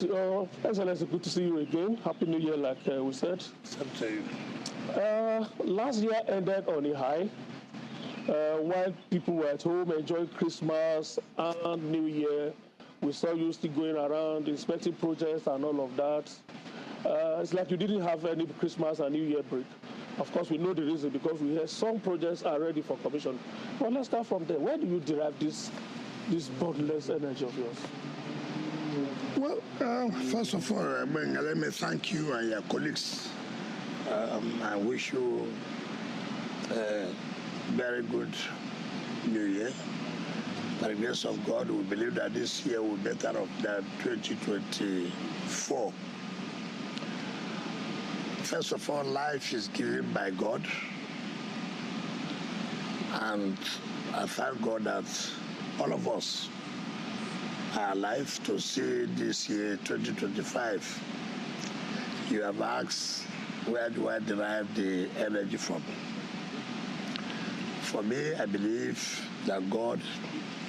Excellency, good to see you again. Happy New Year, like we said. Same to you. Last year ended on a high. While people were at home enjoying Christmas and New Year, we saw you still going around inspecting projects and all of that. It's like you didn't have any Christmas and New Year break. Of course, we know the reason because we hear some projects are ready for commission. But let's start from there. Where do you derive this boundless energy of yours? Well, first of all, let me thank you and your colleagues. I wish you a very good New Year. By the grace of God, we believe that this year will be better than 2024. First of all, life is given by God. And I thank God that all of us are alive to see this year, 2025. You have asked, where do I derive the energy from? For me, I believe that God,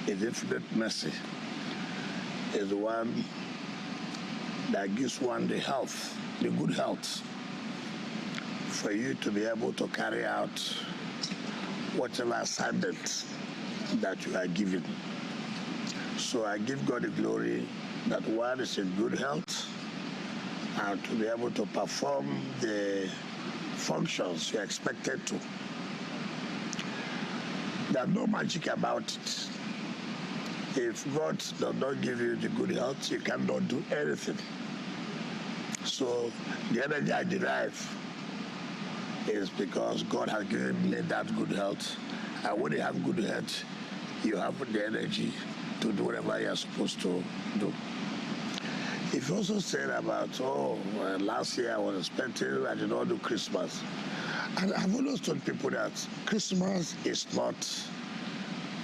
in infinite mercy, is the one that gives one the health, the good health, for you to be able to carry out whatever assignment that you are given. So I give God the glory that one is in good health and to be able to perform the functions you're expected to. There's no magic about it. If God does not give you the good health, you cannot do anything. So the energy I derive is because God has given me that good health. And when you have good health, you have the energy to do whatever you're supposed to do. If you also said about, last year I was expecting I did not do Christmas. And I've always told people that Christmas is not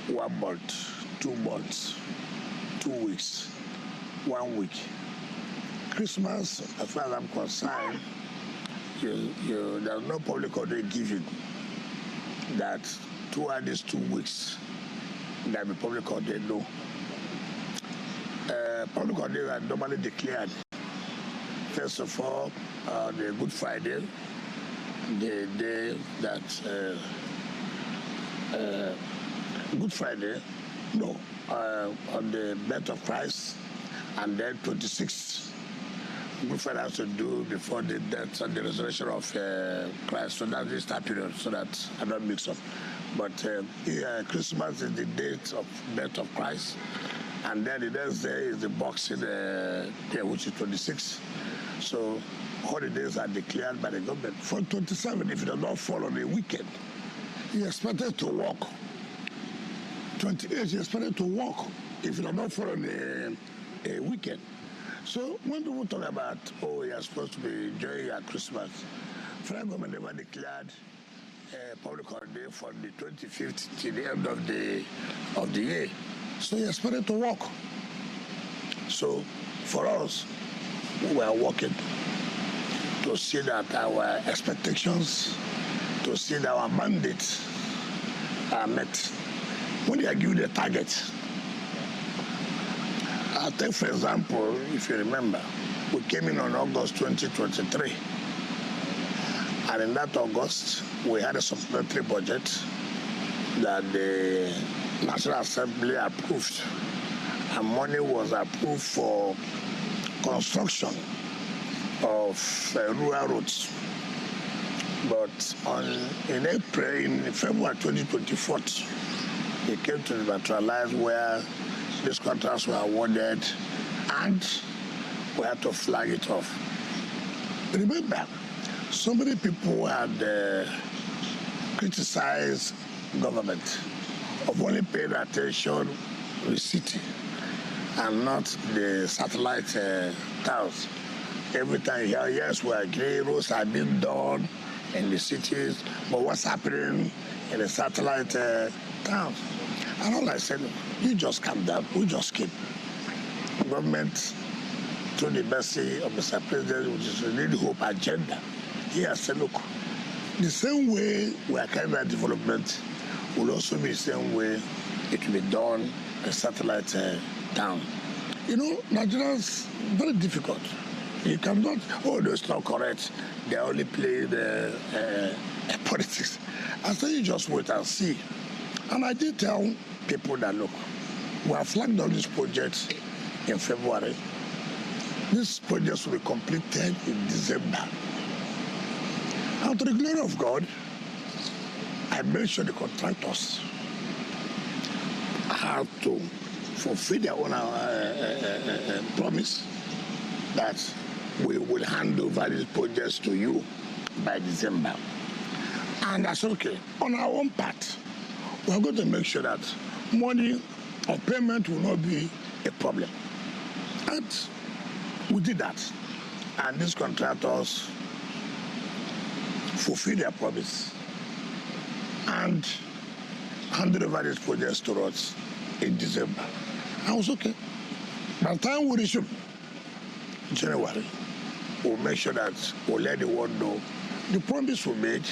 1 month, 2 months, 2 weeks, 1 week. Christmas, as far as I'm concerned, there's no public holiday given that throughout these 2 weeks there'll be public holiday. No. Public holidays are normally declared. First of all, the Good Friday, the day that Good Friday, on the birth of Christ, and then 26th. Good Friday has to do before the death and the resurrection of Christ. So that's this time period, so that I don't mix up. But Christmas is the date of birth of Christ. And then the next day is the Boxing Day, which is 26. So holidays are declared by the government. For 27, if it does not fall on a weekend, you're expected to work. 28, you're expected to work if it does not fall on a weekend. So when people talk about, you're supposed to be enjoying your Christmas, federal government never declared a public holiday from the 25th till the end of the year. So you're expected to work. So for us, we are working to see that our expectations, to see that our mandates are met. When you are given a target, I'll take for example, if you remember, we came in on August 2023. And in that August, we had a supplementary budget that the National Assembly approved. And money was approved for construction of rural roads. But in February 2024, it came to materialize where these contracts were awarded and we had to flag it off. Remember, so many people had criticized government of only paying attention to the city and not the satellite towns. Every time you hear, yes, we agree, roads are being done in the cities, but what's happening in the satellite towns? And all I said, you just calm down, we just keep. Government, through the mercy of Mr. President, which is the New Hope agenda, he has said, look, the same way we are carrying out development will also be the same way it will be done in satellite town. You know, Nigerians, very difficult. You cannot, oh, that's not correct. They only play the politics. I say you just wait and see. And I did tell people that, look, we have flagged on this project in February. This project will be completed in December. And to the glory of God, I made sure the contractors have to fulfill their own promise that we will hand over these projects to you by December. And I said, okay, on our own part, we are going to make sure that money or payment will not be a problem. And we did that. And these contractors fulfilled their promise and handed over these projects to us in December. I was okay. By the time we resume January, we'll make sure that we'll let the world know the promise we made,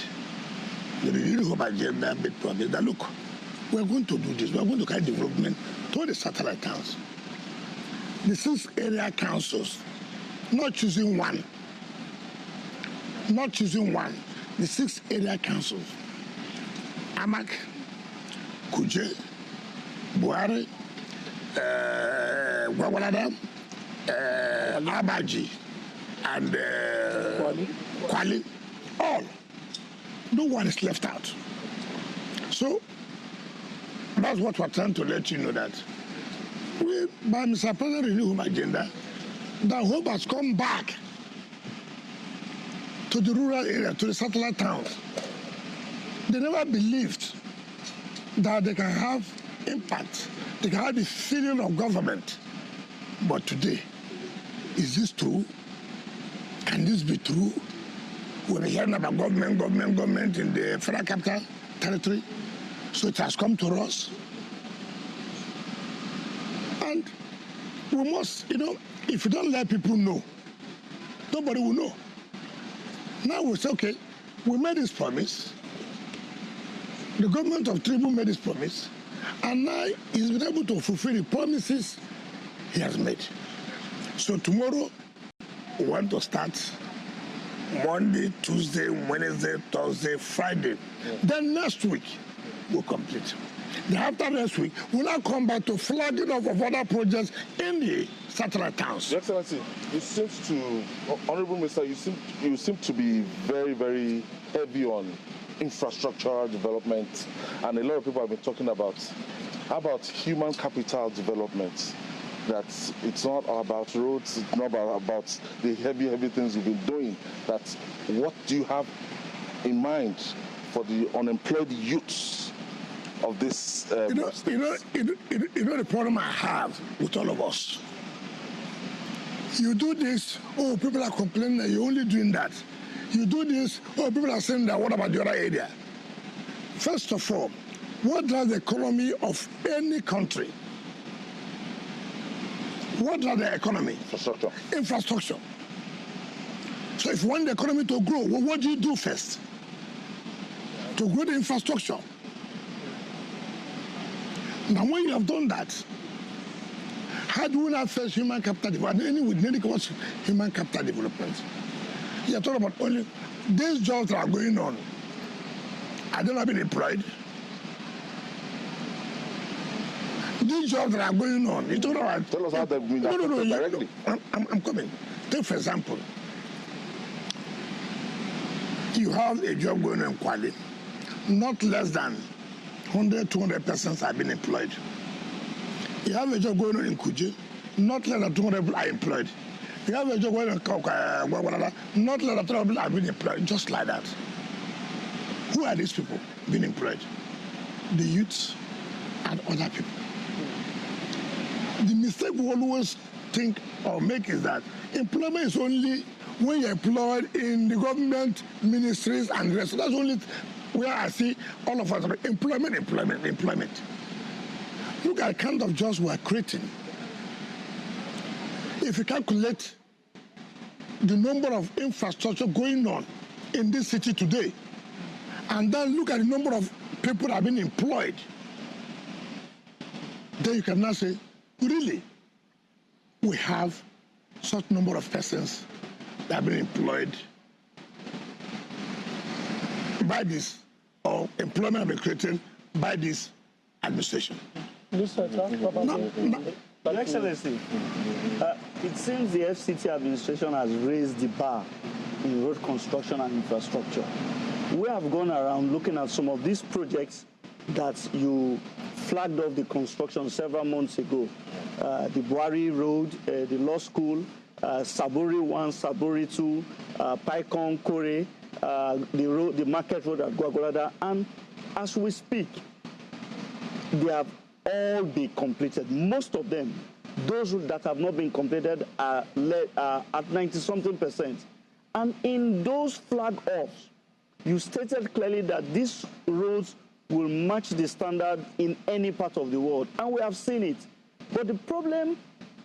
the renewal agenda made promise that, look, we're going to do this. We're going to carry development to the satellite towns. The 6 area councils, not choosing one, the 6 area councils, Amak, Kuje, Buhari, Gwagwalada, Abaji, and Kwali, all. No one is left out. So that's what we're trying to let you know, that we, by Mr. President renewal agenda, the hope has come back to the rural area, to the satellite towns. They never believed that they can have impact, they can have the feeling of government. But today, is this true? Can this be true? We're hearing about government in the federal capital territory. So it has come to us. And we must, if you don't let people know, nobody will know. Now we say, okay, we made this promise. The government of Tinubu made this promise. And now he's been able to fulfill the promises he has made. So tomorrow, we want to start Monday, Tuesday, Wednesday, Thursday, Friday. Yeah. Then next week, we'll complete. Then after next week, we'll now come back to flagging off of other projects in the satellite towns. Your Excellency, it seems to, Honorable Minister, you seem to be very, very heavy on infrastructural development, and a lot of people have been talking about human capital development. That it's not about roads, it's not about the heavy things you've been doing. That what do you have in mind for the unemployed youths of this? You know the problem I have with all of us. You do this, oh, people are complaining that you're only doing that. You do this, oh, people are saying that, what about the other area? First of all, what drives the economy of any country? What drives the economy? Infrastructure. So if you want the economy to grow, well, what do you do first? To grow the infrastructure. Now, when you have done that, how do we not first human capital development? We need to human capital development. You're talking about only these jobs that are going on. I don't have been employed. These jobs that are going on. You talking about? Tell us how they've been affected directly. I'm coming. Take for example, you have a job going on in Kwali. Not less than 100, 200 persons have been employed. You have a job going on in Kuje. Not less than 200 people are employed. You have a job going on in Gwagwalada. Not less than 200 people have been employed. Just like that. Who are these people being employed? The youths and other people. The mistake we always think or make is that employment is only when you're employed in the government ministries and the rest. So that's only where I see all of us employment. Look at the kind of jobs we're creating. If you calculate the number of infrastructure going on in this city today, and then look at the number of people that have been employed, then you can now say, really? we have such number of persons that have been employed by this, or employment have been created by this administration. Your Excellency, it seems the FCT administration has raised the bar in road construction and infrastructure. We have gone around looking at some of these projects that you flagged off the construction several months ago. The Buhari Road, the Law School, Saburi 1, Saburi 2, Paikon, Kore, the Market Road at Gwagwalada, and as we speak, they have all been completed. Most of them, those that have not been completed, are at 90-something%. And in those flag-offs, you stated clearly that these roads will match the standard in any part of the world, and we have seen it. But the problem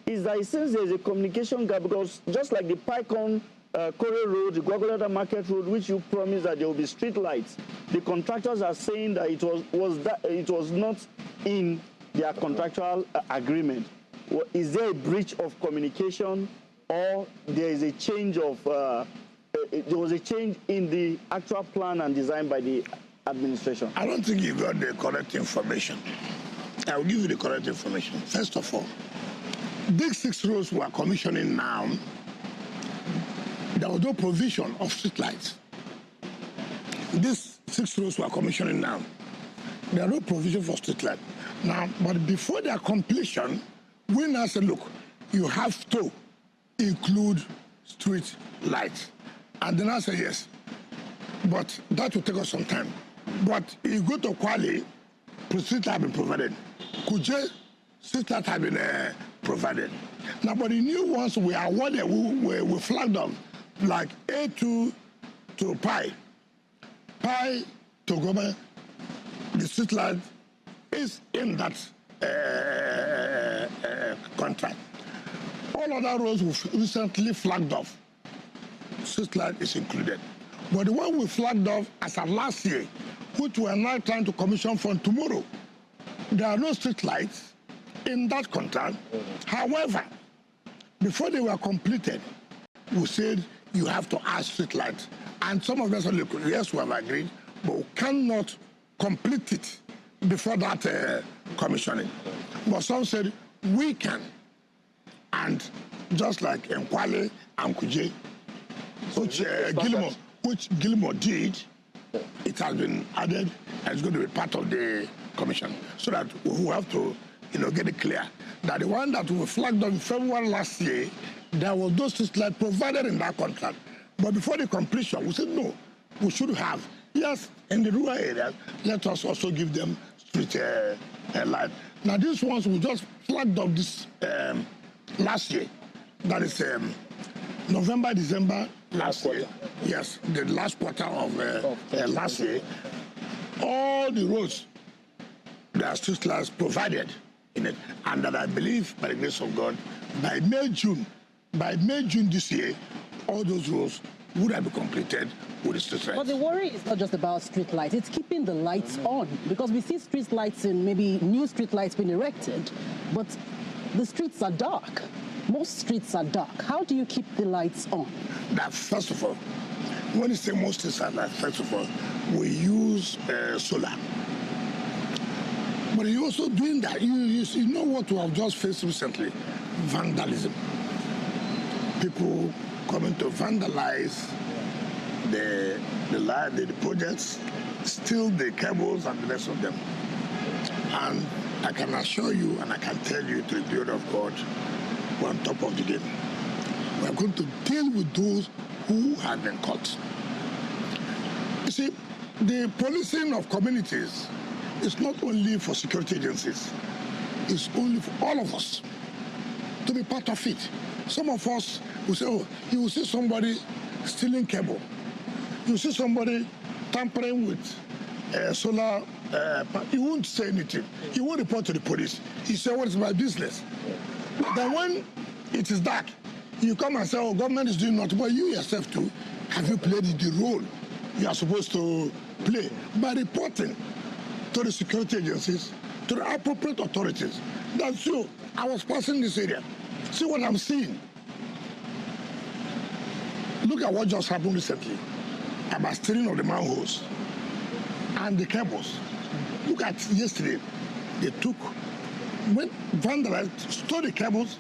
is that it seems there's a communication gap, because just like the Paikon Kore Road, the Gwagwalada Market Road, which you promised that there will be street lights, the contractors are saying that it was not in their contractual agreement. Is there a breach of communication, or there is a change of there was a change in the actual plan and design by the administration? I don't think you got the correct information. I will give you the correct information. First of all, these 6 roads we are commissioning now, there was no provision of street lights. These 6 roads we are commissioning now, there are no provision for street light. Now, but before their completion, we now say, look, you have to include street lights. And then I say yes. But that will take us some time. But you go to Kwale, street light have been provided. Kuje, street light have been provided. Now, but the new ones we are awarded, we flagged up, like A2 to Pi to Goma, the street light is in that contract. All other roads we've recently flagged off, street light is included. But the one we flagged off as of last year, which we are now trying to commission for tomorrow, there are no street lights in that contract. However, before they were completed, we said you have to add street lights. And some of us said, look, yes, we have agreed, but we cannot complete it before that commissioning. But some said we can. And just like in Kwale and Kuje, which Gilmore did, it has been added and it's going to be part of the commission. So that we have to get it clear that the one that we flagged on February last year, there was no street light provided in that contract. But before the completion, we said no, we should have. Yes, in the rural areas, let us also give them street light. Now these ones we just flagged up this last year. That is November, December last year. Yes, the last quarter of last year. All the roads, there are street lights provided in it. And that I believe, by the grace of God, by May, June this year, all those roads would have been completed with the street lights. But the worry is not just about street lights, it's keeping the lights on. Because we see street lights in maybe new street lights being erected, but the streets are dark. Most streets are dark. How do you keep the lights on? That, first of all, when you say most streets are dark, first of all, we use solar. But you're also doing that. You know what we have just faced recently? Vandalism. People coming to vandalize the projects, steal the cables and the rest of them. And I can assure you and I can tell you, to the glory of God, we're on top of the game. We're going to deal with those who have been caught. You see, the policing of communities is not only for security agencies, it's only for all of us to be part of it. Some of us will say, oh, you will see somebody stealing cable. You see somebody tampering with solar, he won't say anything. He won't report to the police. He said, what is my business? Then when it is dark, you come and say, oh, government is doing nothing. But you yourself too, have you played the role you are supposed to play by reporting to the security agencies, to the appropriate authorities? That's true. I was passing this area. See what I'm seeing. Look at what just happened recently about stealing of the manholes and the cables. Look at yesterday. They vandalized, stole the cables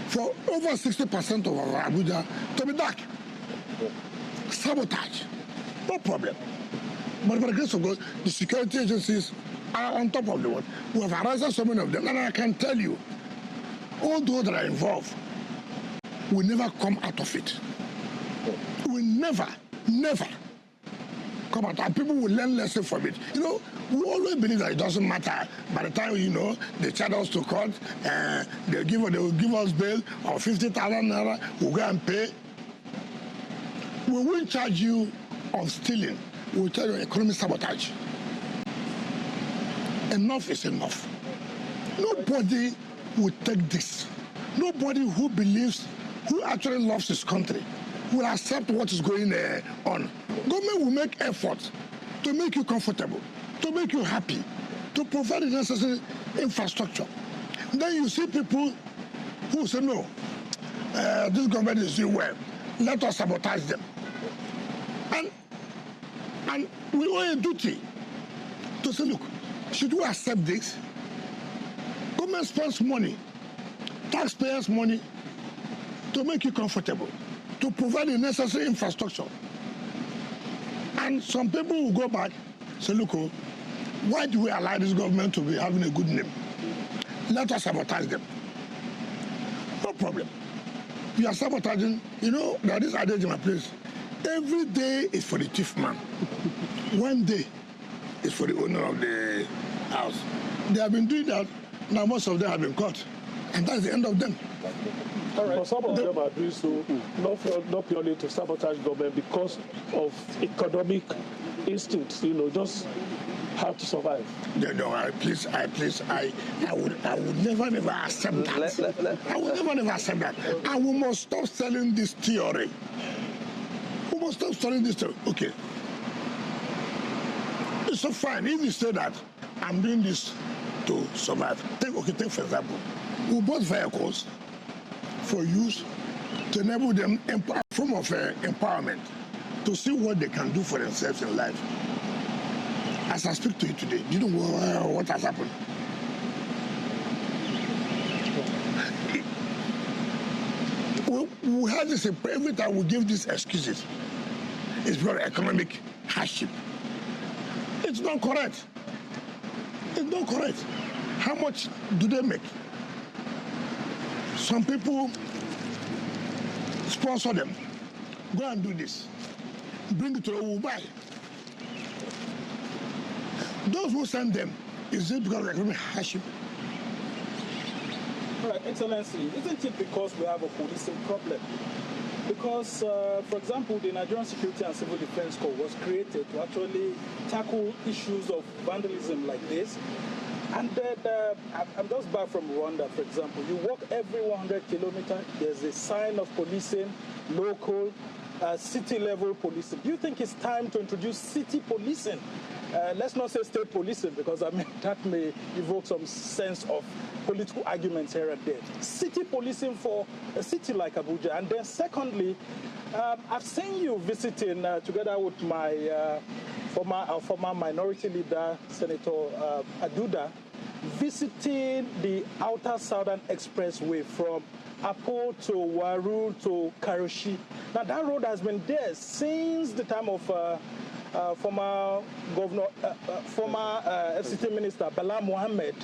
for over 60% of our Abuja to be dark. Sabotage. No problem. But by the grace of God, the security agencies are on top of the world. We have arrested so many of them, and I can tell you, all those that are involved will never come out of it. Will never come out, and people will learn lessons from it. You know, we always believe that it doesn't matter. By the time, you know, they charge us to court, they will give us bail of 50,000 naira, we'll go and pay. We won't charge you of stealing. We'll tell you economic sabotage. Enough is enough. Nobody will take this. Nobody who believes, who actually loves his country, will accept what is going on. Government will make efforts to make you comfortable, to make you happy, to provide the necessary infrastructure. Then you see people who say, no, this government is doing well. Let us sabotage them. And we owe a duty to say, look, should we accept this? Government spends money, taxpayers' money, to make you comfortable, to provide the necessary infrastructure. And some people will go back and say, look, why do we allow this government to be having a good name? Let us sabotage them. No problem. We are sabotaging. You know, there is adage in my place. Every day is for the chief man. One day is for the owner of the house. They have been doing that. Now most of them have been caught. And that's the end of them. All right. But some of them are doing so not purely to sabotage government because of economic instincts, you know, just how to survive. No, I would never accept that. I would never accept that. And we must stop selling this theory. We must stop selling this theory. Okay. It's so fine. If you say that I'm doing this to survive. Take for example, we bought vehicles for use to enable them a form of empowerment to see what they can do for themselves in life. As I speak to you today, do you know what has happened? We had this, every time we give these excuses, it's because economic hardship. It's not correct. It's not correct. How much do they make? Some people sponsor them. Go and do this. Bring it to the will buy. Those who send them, is it because of economic hardship? All right, Excellency, isn't it because we have a policing problem? Because, for example, the Nigerian Security and Civil Defense Corps was created to actually tackle issues of vandalism like this. And then, I'm just back from Rwanda, for example. You walk every 100 kilometers, there's a sign of policing, local, city-level policing. Do you think it's time to introduce city policing? Let's not say state policing, because I mean that may evoke some sense of political arguments here and there. City policing for a city like Abuja. And then secondly, I've seen you visiting together with my former minority leader, Senator Aduda, visiting the Outer Southern Expressway from Apo to Waru to Karoshi. Now that road has been there since the time of former FCT Minister Bala Mohammed.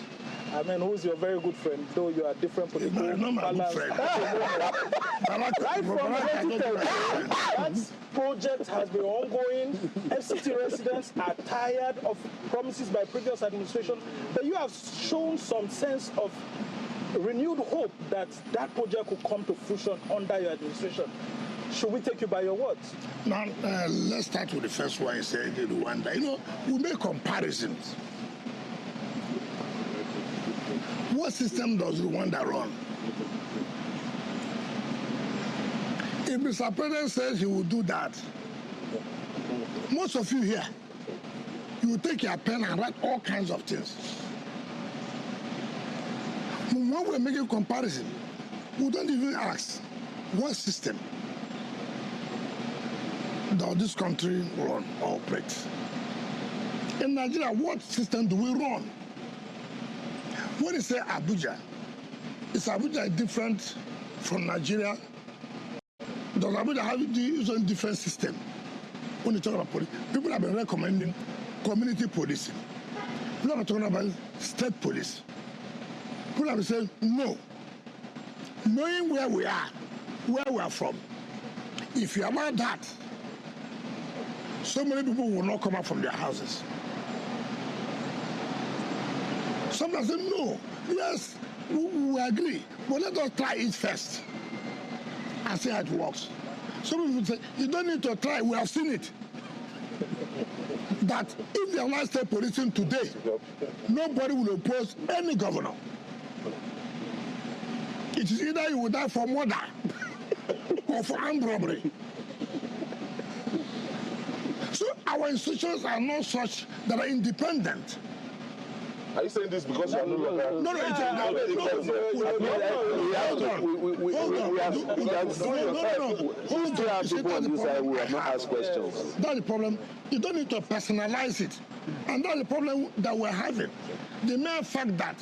I mean, who's your very good friend, though you are different political balance. Right from 2010, that project has been ongoing. FCT residents are tired of promises by previous administration, but you have shown some sense of renewed hope that that project could come to fruition under your administration. Should we take you by your words? Now, let's start with the first one you said, Rwanda. You know, we make comparisons. What system does Rwanda run? If Mr. President says he will do that, most of you here, you will take your pen and write all kinds of things. When we're making comparison, We don't even ask what system does this country run or operate. In Nigeria, what system do we run? When you say Abuja, is Abuja different from Nigeria? Does Abuja have its own different system? When you talk about police, people have been recommending community policing. People are talking about state police. People have been saying, no. Knowing where we are from, if you allow that, so many people will not come out from their houses. Sometimes say, no, yes, we agree, but let us try it first and see how it works. Some people say, you don't need to try, we have seen it. That if they allow state policing today, nobody will oppose any governor. It is either you will die for murder or for armed robbery. So our institutions are not such that are independent. Are you saying this because you are no longer? No, we have not asked questions. That's the problem. You don't need to personalize it. And that's the problem that we're having. The mere fact that,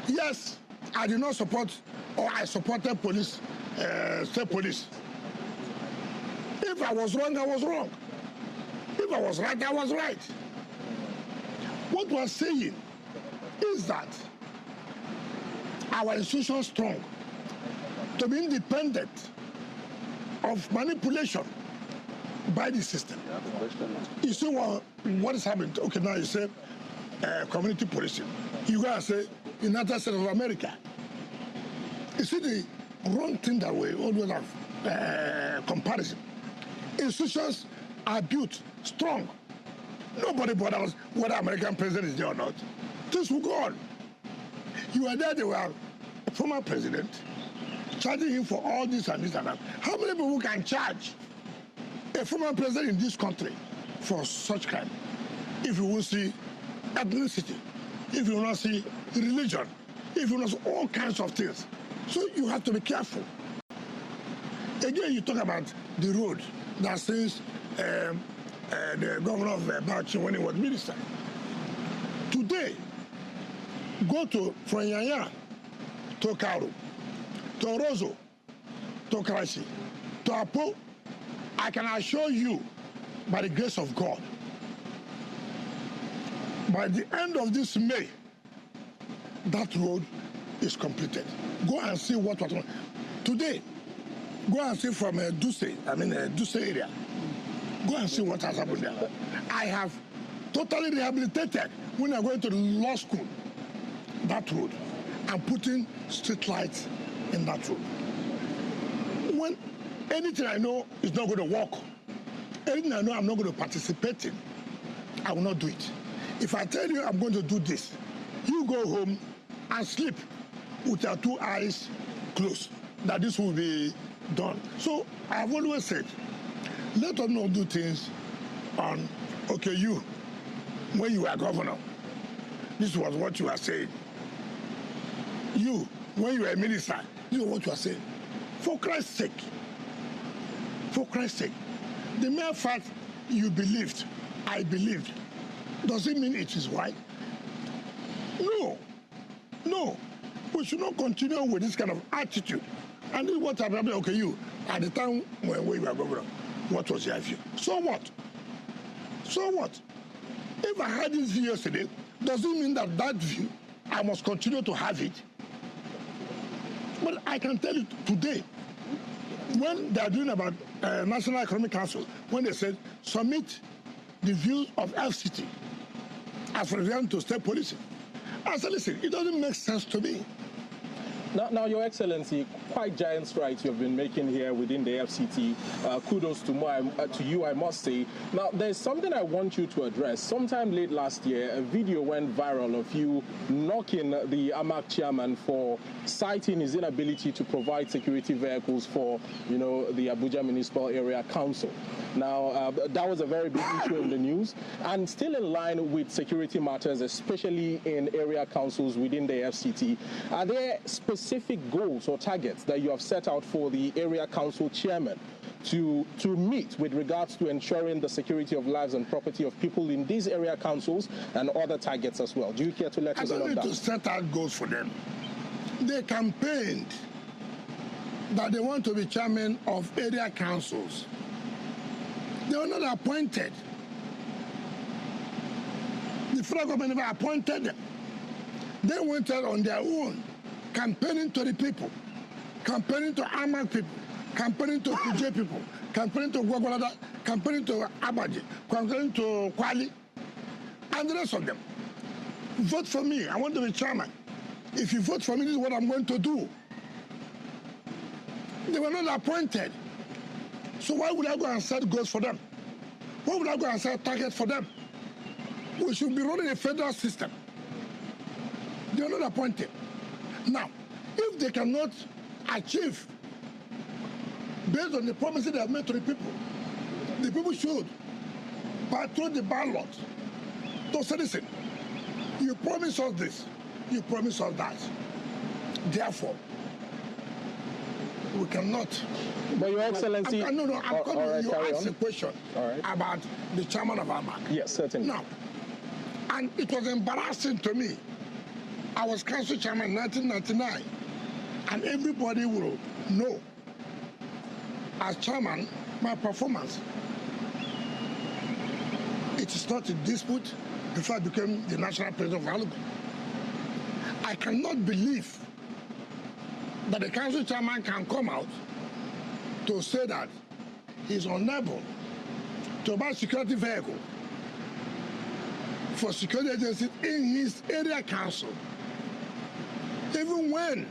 yes, I did not support, or I supported police, state police. If I was wrong, I was wrong. If I was right, I was right. What we're saying is that our institution is strong to be independent of manipulation by the system. You see what is happening? Okay, now you say community policing. You go and say United States of America. You see the wrong thing that we always have comparison. Institutions are built strong. Nobody bothers whether American president is there or not. Things will go on. You are there, they were a former president, charging him for all this and this and that. How many people can charge a former president in this country for such crime? If you will see ethnicity, if you will not see religion, if you will not see all kinds of things. So you have to be careful. Again, you talk about the road that since the governor of Bauchi when he was minister. Today, go from Yanya to Karu, to Rozo, to Karachi, to Apo. I can assure you, by the grace of God, by the end of this May, that road is completed. Go and see what was on. Today, go and see from Duse area. Go and see what has happened there. I have totally rehabilitated when I'm going to law school, that road, and putting street lights in that road. When anything I know is not going to work, anything I know I'm not going to participate in, I will not do it. If I tell you I'm going to do this, you go home and sleep with your two eyes closed, that this will be done. So I've always said, let us not do things on, okay, you, when you were governor, this was what you were saying. You, when you were a minister, this is what you are saying. For Christ's sake, the mere fact you believed, I believed, does it mean it is right? No. We should not continue with this kind of attitude. And this is what happened. Okay, you, at the time when we were governor, what was your view? So what? If I had this view yesterday, does it mean that view, I must continue to have it? But I can tell you today, when they are doing about National Economic Council, when they said, submit the views of FCT as for example to state policing, I said, listen, it doesn't make sense to me. Now, Your Excellency, quite giant strides you've been making here within the FCT. Kudos to you, I must say. Now, there's something I want you to address. Sometime late last year, a video went viral of you knocking the AMAC chairman for citing his inability to provide security vehicles for, the Abuja Municipal Area Council. Now, that was a very big issue in the news, and still in line with security matters, especially in area councils within the FCT. Are there specific goals or targets that you have set out for the area council chairman to meet with regards to ensuring the security of lives and property of people in these area councils and other targets as well? Do you care to let us know on that? I don't need to set out goals for them. They campaigned that they want to be chairman of area councils. They were not appointed. The federal government never appointed them. They went out on their own, campaigning to the people, campaigning to AMAC people, campaigning to PJ people, campaigning to Gwagwalada, campaigning to Abaji, campaigning to Kwali, and the rest of them. Vote for me. I want to be chairman. If you vote for me, this is what I'm going to do. They were not appointed. So why would I go and set goals for them? Why would I go and set targets for them? We should be running a federal system. They are not appointed. Now, if they cannot achieve based on the promises they have made to the people should patrol the ballot to say, listen, you promise us this, you promise us that. Therefore, we cannot. But Your Excellency... I'm coming. You asked a question about the chairman of AMAC. Yes, certainly. Now, and it was embarrassing to me. I was council chairman in 1999, and everybody will know, as chairman, my performance. It is not a dispute before I became the national president of Alugu. I cannot believe that the council chairman can come out to say that he's unable to buy security vehicle for security agencies in his area council, even when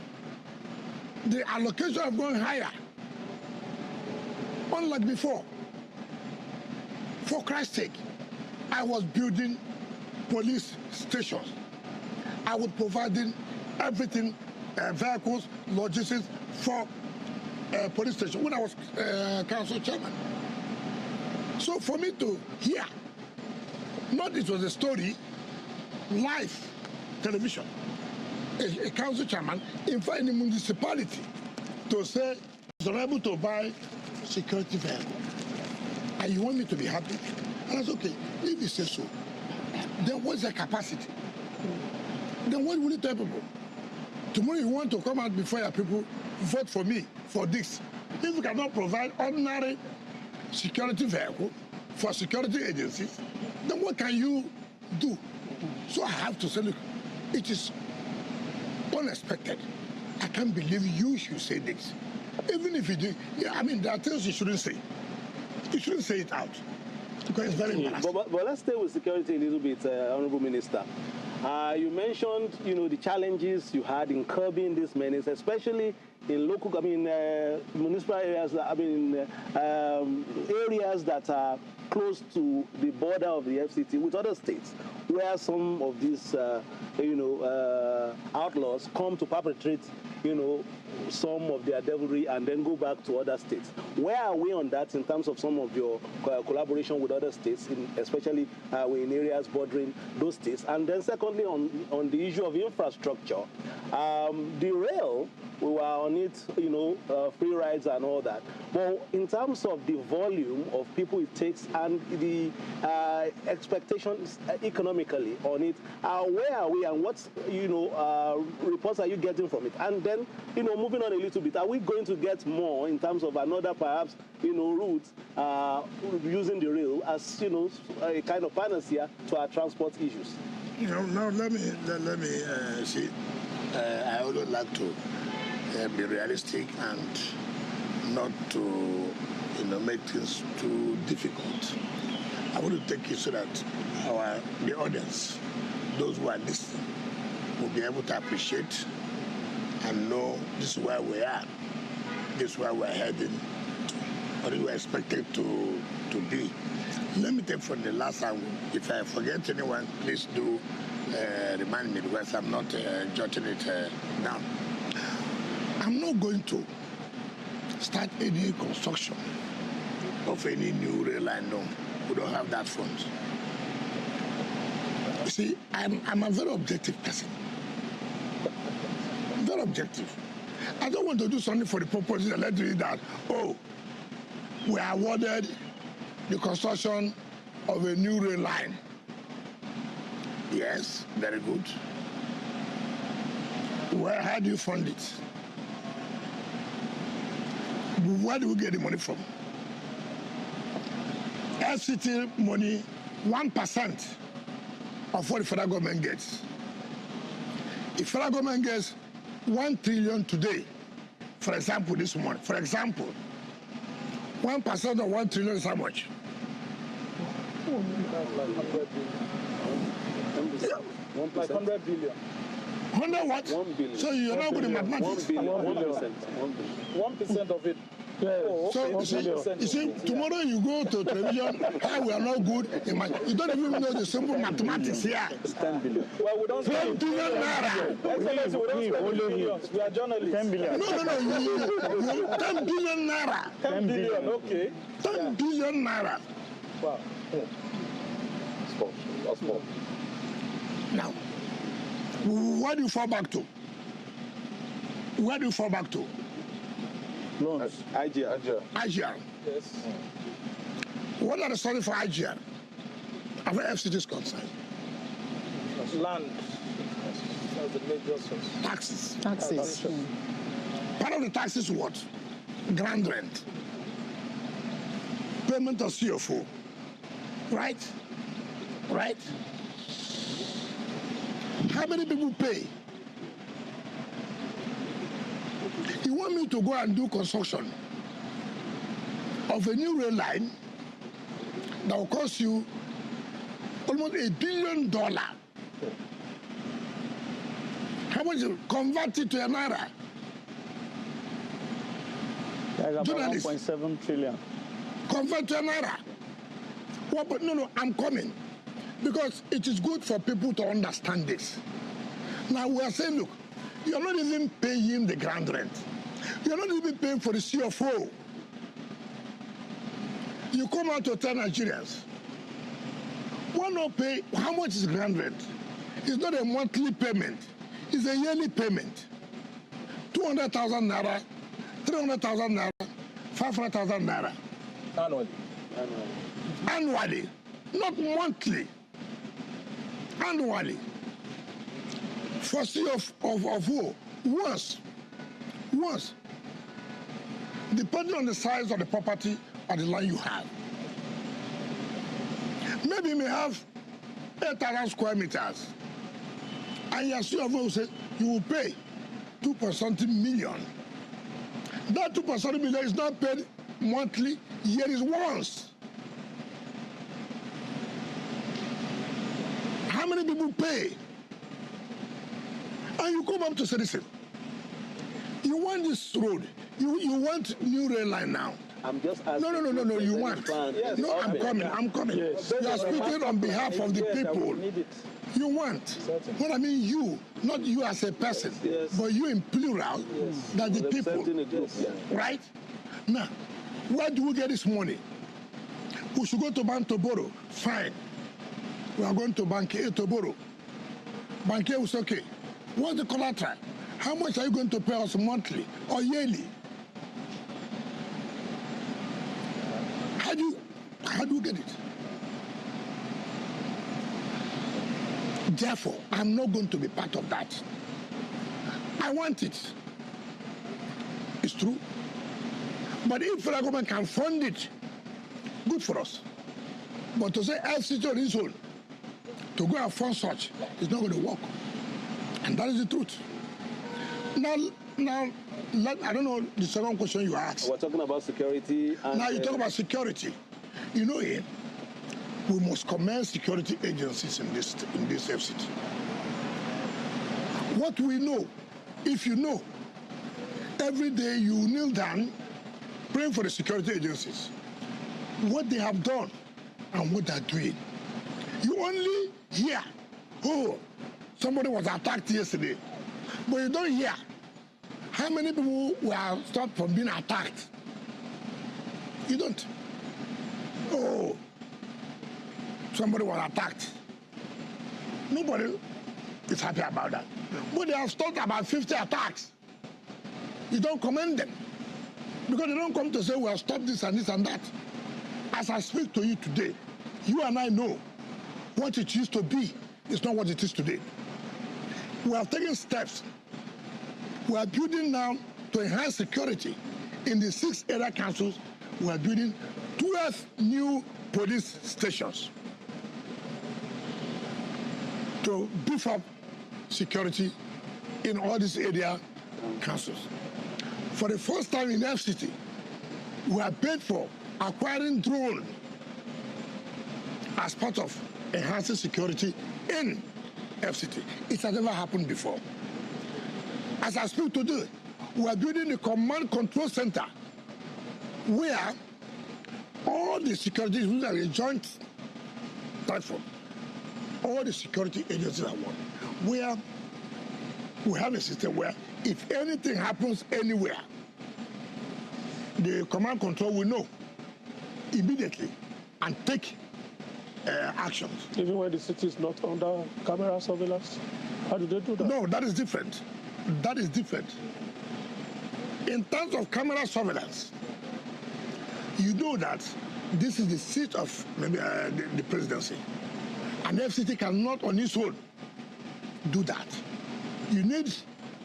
the allocation have gone higher, unlike before. For Christ's sake, I was building police stations. I was providing everything, vehicles, logistics for police station when I was council chairman. So for me to hear, not it was a story, live television, a council chairman, in fact in the municipality, to say he's unable to buy security vehicle. And you want me to be happy? And I said, okay, if you say so, then what's the capacity? Then what will you tell people? Tomorrow you want to come out before your people, vote for me, for this. If you cannot provide ordinary security vehicle for security agencies, then what can you do? So I have to say, look, it is unexpected. I can't believe you should say this. Even if you do, yeah, I mean, there are things you shouldn't say. You shouldn't say it out, because it's very embarrassing. But let's stay with security a little bit, Honorable Minister. You mentioned, the challenges you had in curbing this menace, especially in local, municipal areas, areas that are close to the border of the FCT with other states, where some of these, outlaws come to perpetrate, some of their devilry and then go back to other states. Where are we on that in terms of some of your collaboration with other states, especially in areas bordering those states? And then secondly, on the issue of infrastructure, the rail, we were on it, free rides and all that. But in terms of the volume of people it takes and the expectations economically on it, where are we and what, reports are you getting from it? And then, moving on a little bit, are we going to get more in terms of another perhaps, route using the rail as, a kind of panacea to our transport issues? Now let me see. I would like to be realistic and not to, make things too difficult. I want to take it so that the audience, those who are listening, will be able to appreciate and know this is where we are, this is where we're heading, or we were expected to be. Let me take from the last time. If I forget anyone, please do remind me, because I'm not jotting it down. I'm not going to start any construction of any new rail line. No, we don't have that fund. You see, I'm a very objective person. Very objective. I don't want to do something for the purpose of letting that, oh, we are awarded the construction of a new rail line. Yes, very good. Where, how do you fund it? Where do we get the money from? FCT money, 1% of what the federal government gets. If federal government gets 1 trillion today, for example, this month, for example, 1% of 1 trillion is how much? Like 100 billion. 100 what? 1 billion. So you're not good in mathematics. 1 billion. 1% of it. Oh, okay. So you see, tomorrow you go to television, we are not good in math. You don't even know the simple mathematics here. It's 10 billion. Well, we don't 10 billion naira. Excellency, we don't spend billions. We are journalists. 10 billion. No, 10 billion naira. 10 billion, okay. 10 billion naira. Wow. That's small. Now, where do you fall back to? Where do you fall back to? Loans. IGR. IGR. Yes. What are the sources for IGR? As far as FCT is concerned? Land. That's the major source. Taxes. Taxes. Part of the taxes is what? Ground rent. Payment of CFO. Right? Right? How many people pay? You want me to go and do construction of a new rail line that will cost you almost $1 billion. How much you convert it to a naira? That's about Journalists. 1.7 trillion. Convert to a naira. Well, but no, I'm coming. Because it is good for people to understand this. Now we are saying, look, you're not even paying the ground rent. You're not even paying for the CFO. You come out to tell Nigerians, why not pay? How much is ground rent? It's not a monthly payment. It's a yearly payment. 200,000 naira, 300,000 naira, 500,000 naira. Annually, not monthly. Annually. For C of who? Once. Depending on the size of the property or the land you have. Maybe you may have 8,000 square meters. And your C of will say you will pay 2.something million. That 2.something million is not paid monthly, year is once. How many people pay? And you come up to citizen. You want this road. You want new rail line now. I'm just asking. No. You want. Yes. No, I'm coming. Yes. You are speaking on behalf of the people. You want. Certainly. What I mean, you, not you as a person, Yes. but you in plural, that the people. Representing a group, yeah. Right? Now, where do we get this money? We should go to bank to borrow. Fine. We are going to bank A to borrow. Bank A will say, okay, what's the collateral? How much are you going to pay us monthly or yearly? How do you get it? Therefore, I'm not going to be part of that. I want it. It's true. But if the government can fund it, good for us. But to say FCT on its own, to go and fund such, is not going to work. And that is the truth. Now, I don't know the second question you asked. We're talking about security. And, Now you talk about security. You know, we must commend security agencies in this FCT. What we know, if you know, every day you kneel down, praying for the security agencies, what they have done and what they're doing. You only hear, oh, somebody was attacked yesterday, but you don't hear how many people were stopped from being attacked. You don't. Oh, somebody was attacked. Nobody is happy about that. But they have stopped about 50 attacks. You don't commend them. Because they don't come to say, we have stopped this and this and that. As I speak to you today, you and I know what it used to be is not what it is today. We have taken steps. We are building now to enhance security. In the 6 area councils, we are building 12 new police stations to beef up security in all these area councils. For the first time in FCT, we are paid for acquiring drones as part of enhancing security in FCT. It has never happened before. As I speak today, we are building a command control center where all the security is a joint platform. All the security agencies are one. Where we have a system where if anything happens anywhere, the command control will know immediately and take actions. Even when the city is not under camera surveillance? How do they do that? No, that is different. That is different. In terms of camera surveillance, you know that this is the seat of maybe the presidency. And FCT cannot on its own do that. You need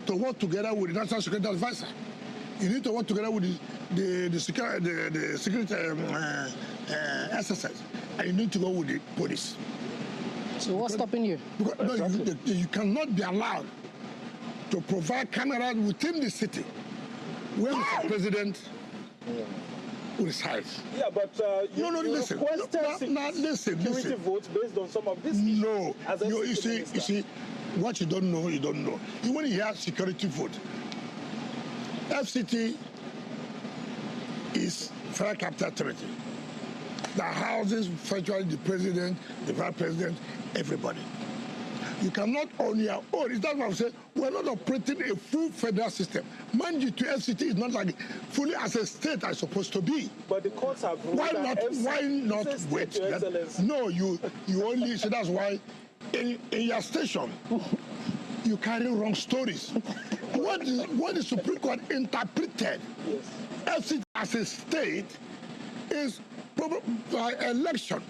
to work together with the National Security Advisor. You need to work together with the security SSS. And you need to go with the police. So what's stopping you? Because, no, you cannot be allowed to provide cameras within the city where Mr. President resides. Yeah, but you listen. Listen. Security votes based on some of these issues. No, you see, what you don't know, you don't know. You want to hear security vote. FCT is federal capital territory that houses virtually the president, the vice president, everybody. You cannot on your own. It's not what I'm saying. We're not operating a full federal system. Mind you, to FCT is not like fully as a state as supposed to be. But the courts have ruled why not wait? No, you only so that's why in your station you carry wrong stories. What the Supreme Court interpreted FCT as a state is by election.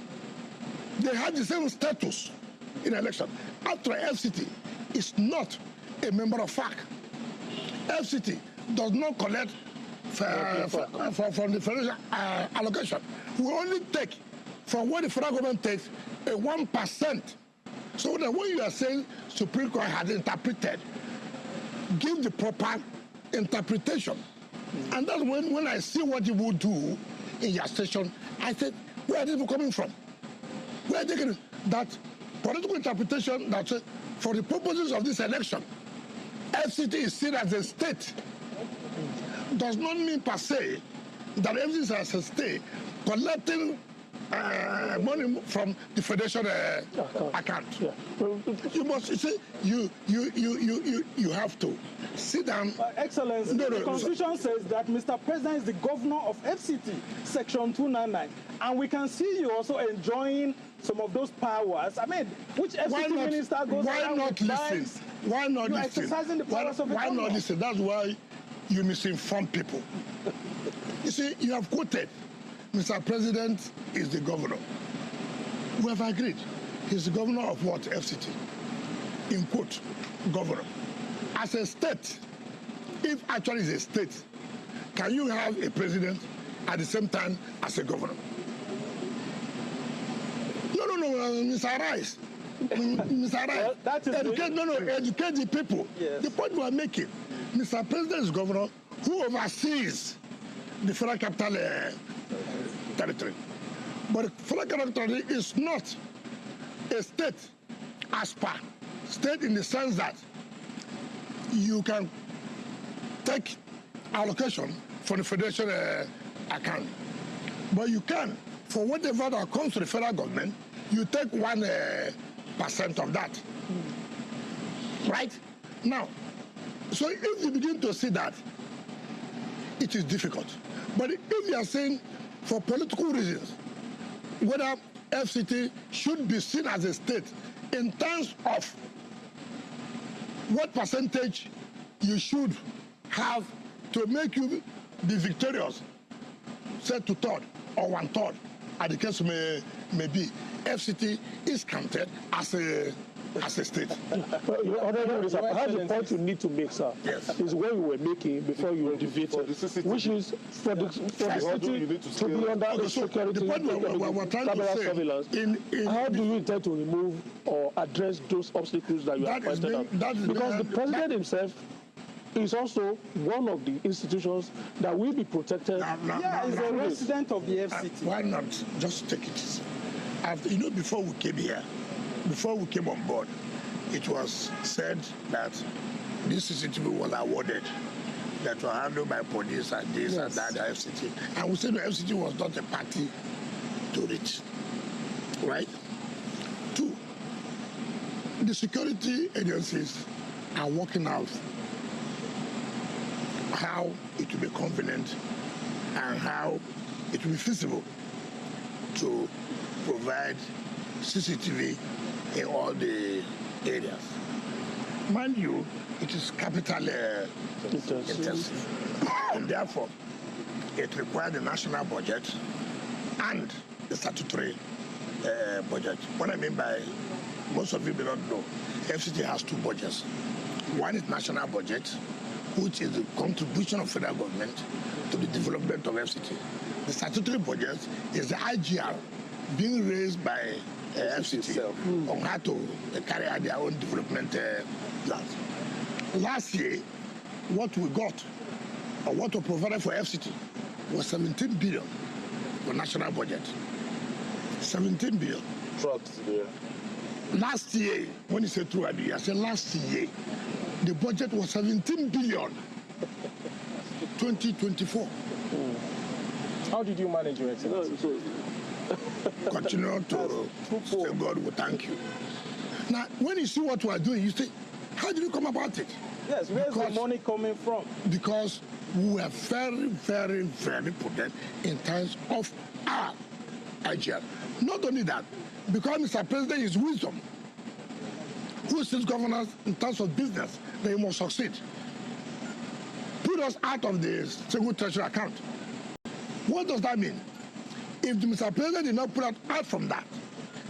They have the same status in election. After FCT is not a member of FAC. FCT does not collect from the federal allocation. We only take from what the federal government takes a 1%. So that when you are saying Supreme Court has interpreted, give the proper interpretation. And that's when I see what you will do in your station, I said, where are these people coming from? Where are they getting that political interpretation that for the purposes of this election, FCT is seen as a state does not mean per se that FCT is as a state collecting money from the federation account. Yeah. You must see. You have to sit down. Excellency, the Constitution says that Mr. President is the governor of FCT, Section 299, and we can see you also enjoying some of those powers. I mean, which FCT minister goes around with bags? Why not listen? Exercising the powers of the governor. Why not listen? That's why you misinform people. You see, you have quoted Mr. President is the governor. We have agreed. He's the governor of what? FCT. In quote, governor. As a state, if actually is a state, can you have a president at the same time as a governor? No, Mr. Rice. Mr. Rice. Well, educate the people. Yes. The point we are making, Mr. President is governor who oversees the federal capital territory. But the federal capital territory is not a state as per state in the sense that you can take allocation for the federation account. But you can, for whatever that comes to the federal government, you take 1% of that. Right? Now, so if you begin to see that, it is difficult. But if you are saying for political reasons, whether FCT should be seen as a state in terms of what percentage you should have to make you be victorious, say 2/3 or 1/3, as the case may be, FCT is counted as a state. Perhaps the point you need to make, sir, yes, is what you were making before you were defeated, which is for the city to be under security, surveillance. How do you intend to remove or address those obstacles that you have pointed out? Because the president himself is also one of the institutions that will be protected. He's a resident of the FCT. Why not just take it? After, before we came here, before we came on board, it was said that this CCTV was awarded, that were handled by police and this and that, the FCT. And we said the FCT was not a party to it, right? 2, the security agencies are working out how it will be convenient and how it will be feasible to provide CCTV in all the areas. Mind you, it is capital intensive. And therefore, it requires the national budget and the statutory budget. What I mean by, most of you may not know, FCT has 2 budgets. One is national budget, which is the contribution of federal government to the development of FCT. The statutory budget is the IGR being raised by FCT on how to carry out their own development plans. Last year, what we got, or what we provided for FCT, was 17 billion for national budget. 17 billion. Last year, when you say through I said last year, the budget was 17 billion. 2024. How did you manage your Excellency? Continue to say God will thank you. Now, when you see what we are doing, you say, how did you come about it? Yes, where's the money coming from? Because we are very, very, very prudent in terms of our IGR. Not only that, because Mr. President is wisdom, who sets governors in terms of business, they must succeed. Put us out of the single treasury account. What does that mean? If the Mr. President did not put us out from that,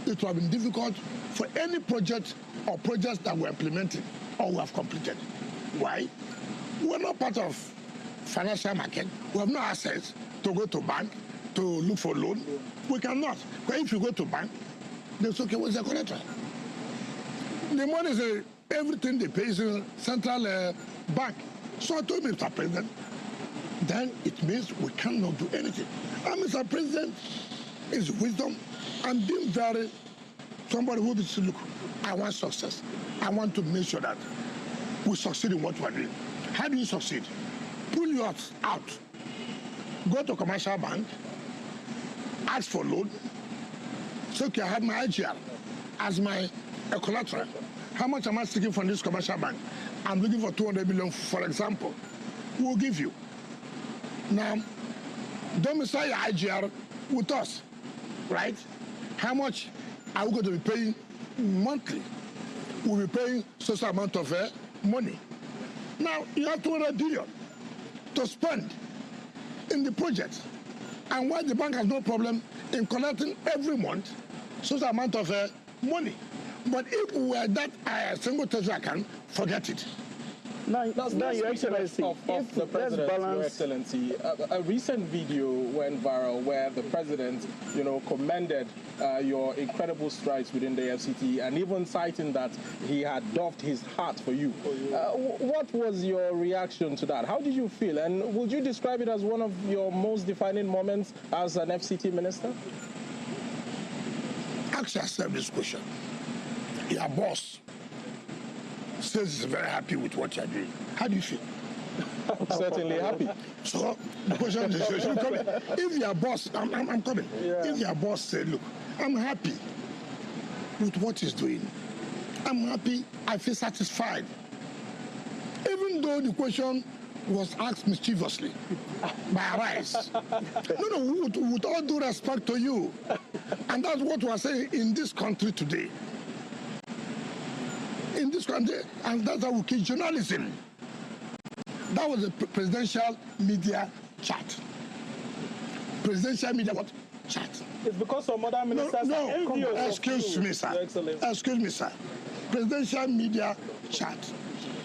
it would have been difficult for any project or projects that we're implementing or we have completed. Why? We're not part of financial market. We have no assets to go to bank to look for loan. We cannot. But if you go to bank, they say, okay, what's the collateral? The money is everything they pay is in central bank. So I told Mr. President, then it means we cannot do anything. And Mr. President is wisdom and being very somebody who says, look, I want success. I want to make sure that we succeed in what we're doing. How do you succeed? Pull yours out. Go to a commercial bank, ask for loan. Say, okay, I have my IGR as my collateral. How much am I seeking from this commercial bank? I'm looking for 200 million, for example. We'll give you. Now, domicile your IGR with us, right? How much are we going to be paying monthly? We'll be paying such amount of money. Now, you have 200 billion to spend in the project. And why the bank has no problem in collecting every month such amount of money. But if we were that single treasury account, forget it. Now Your Excellency, of the President, Your Excellency, a recent video went viral where the President, commended your incredible strides within the FCT and even citing that he had doffed his hat for you. What was your reaction to that? How did you feel? And would you describe it as one of your most defining moments as an FCT minister? Ask yourself this question. Your boss says he's very happy with what you're doing. How do you feel? Certainly happy. So the question is, if your boss, I'm coming. Yeah. If your boss said, look, I'm happy with what he's doing. I'm happy. I feel satisfied. Even though the question was asked mischievously by Arise. No, with all due respect to you. And that's what we are saying in this country today. In this country, and that's how we keep journalism. That was a presidential media chat. Presidential media what? Chat. It's because some other ministers are envious. Excuse me, sir. Your Excellency. Excuse me, sir. Presidential media chat.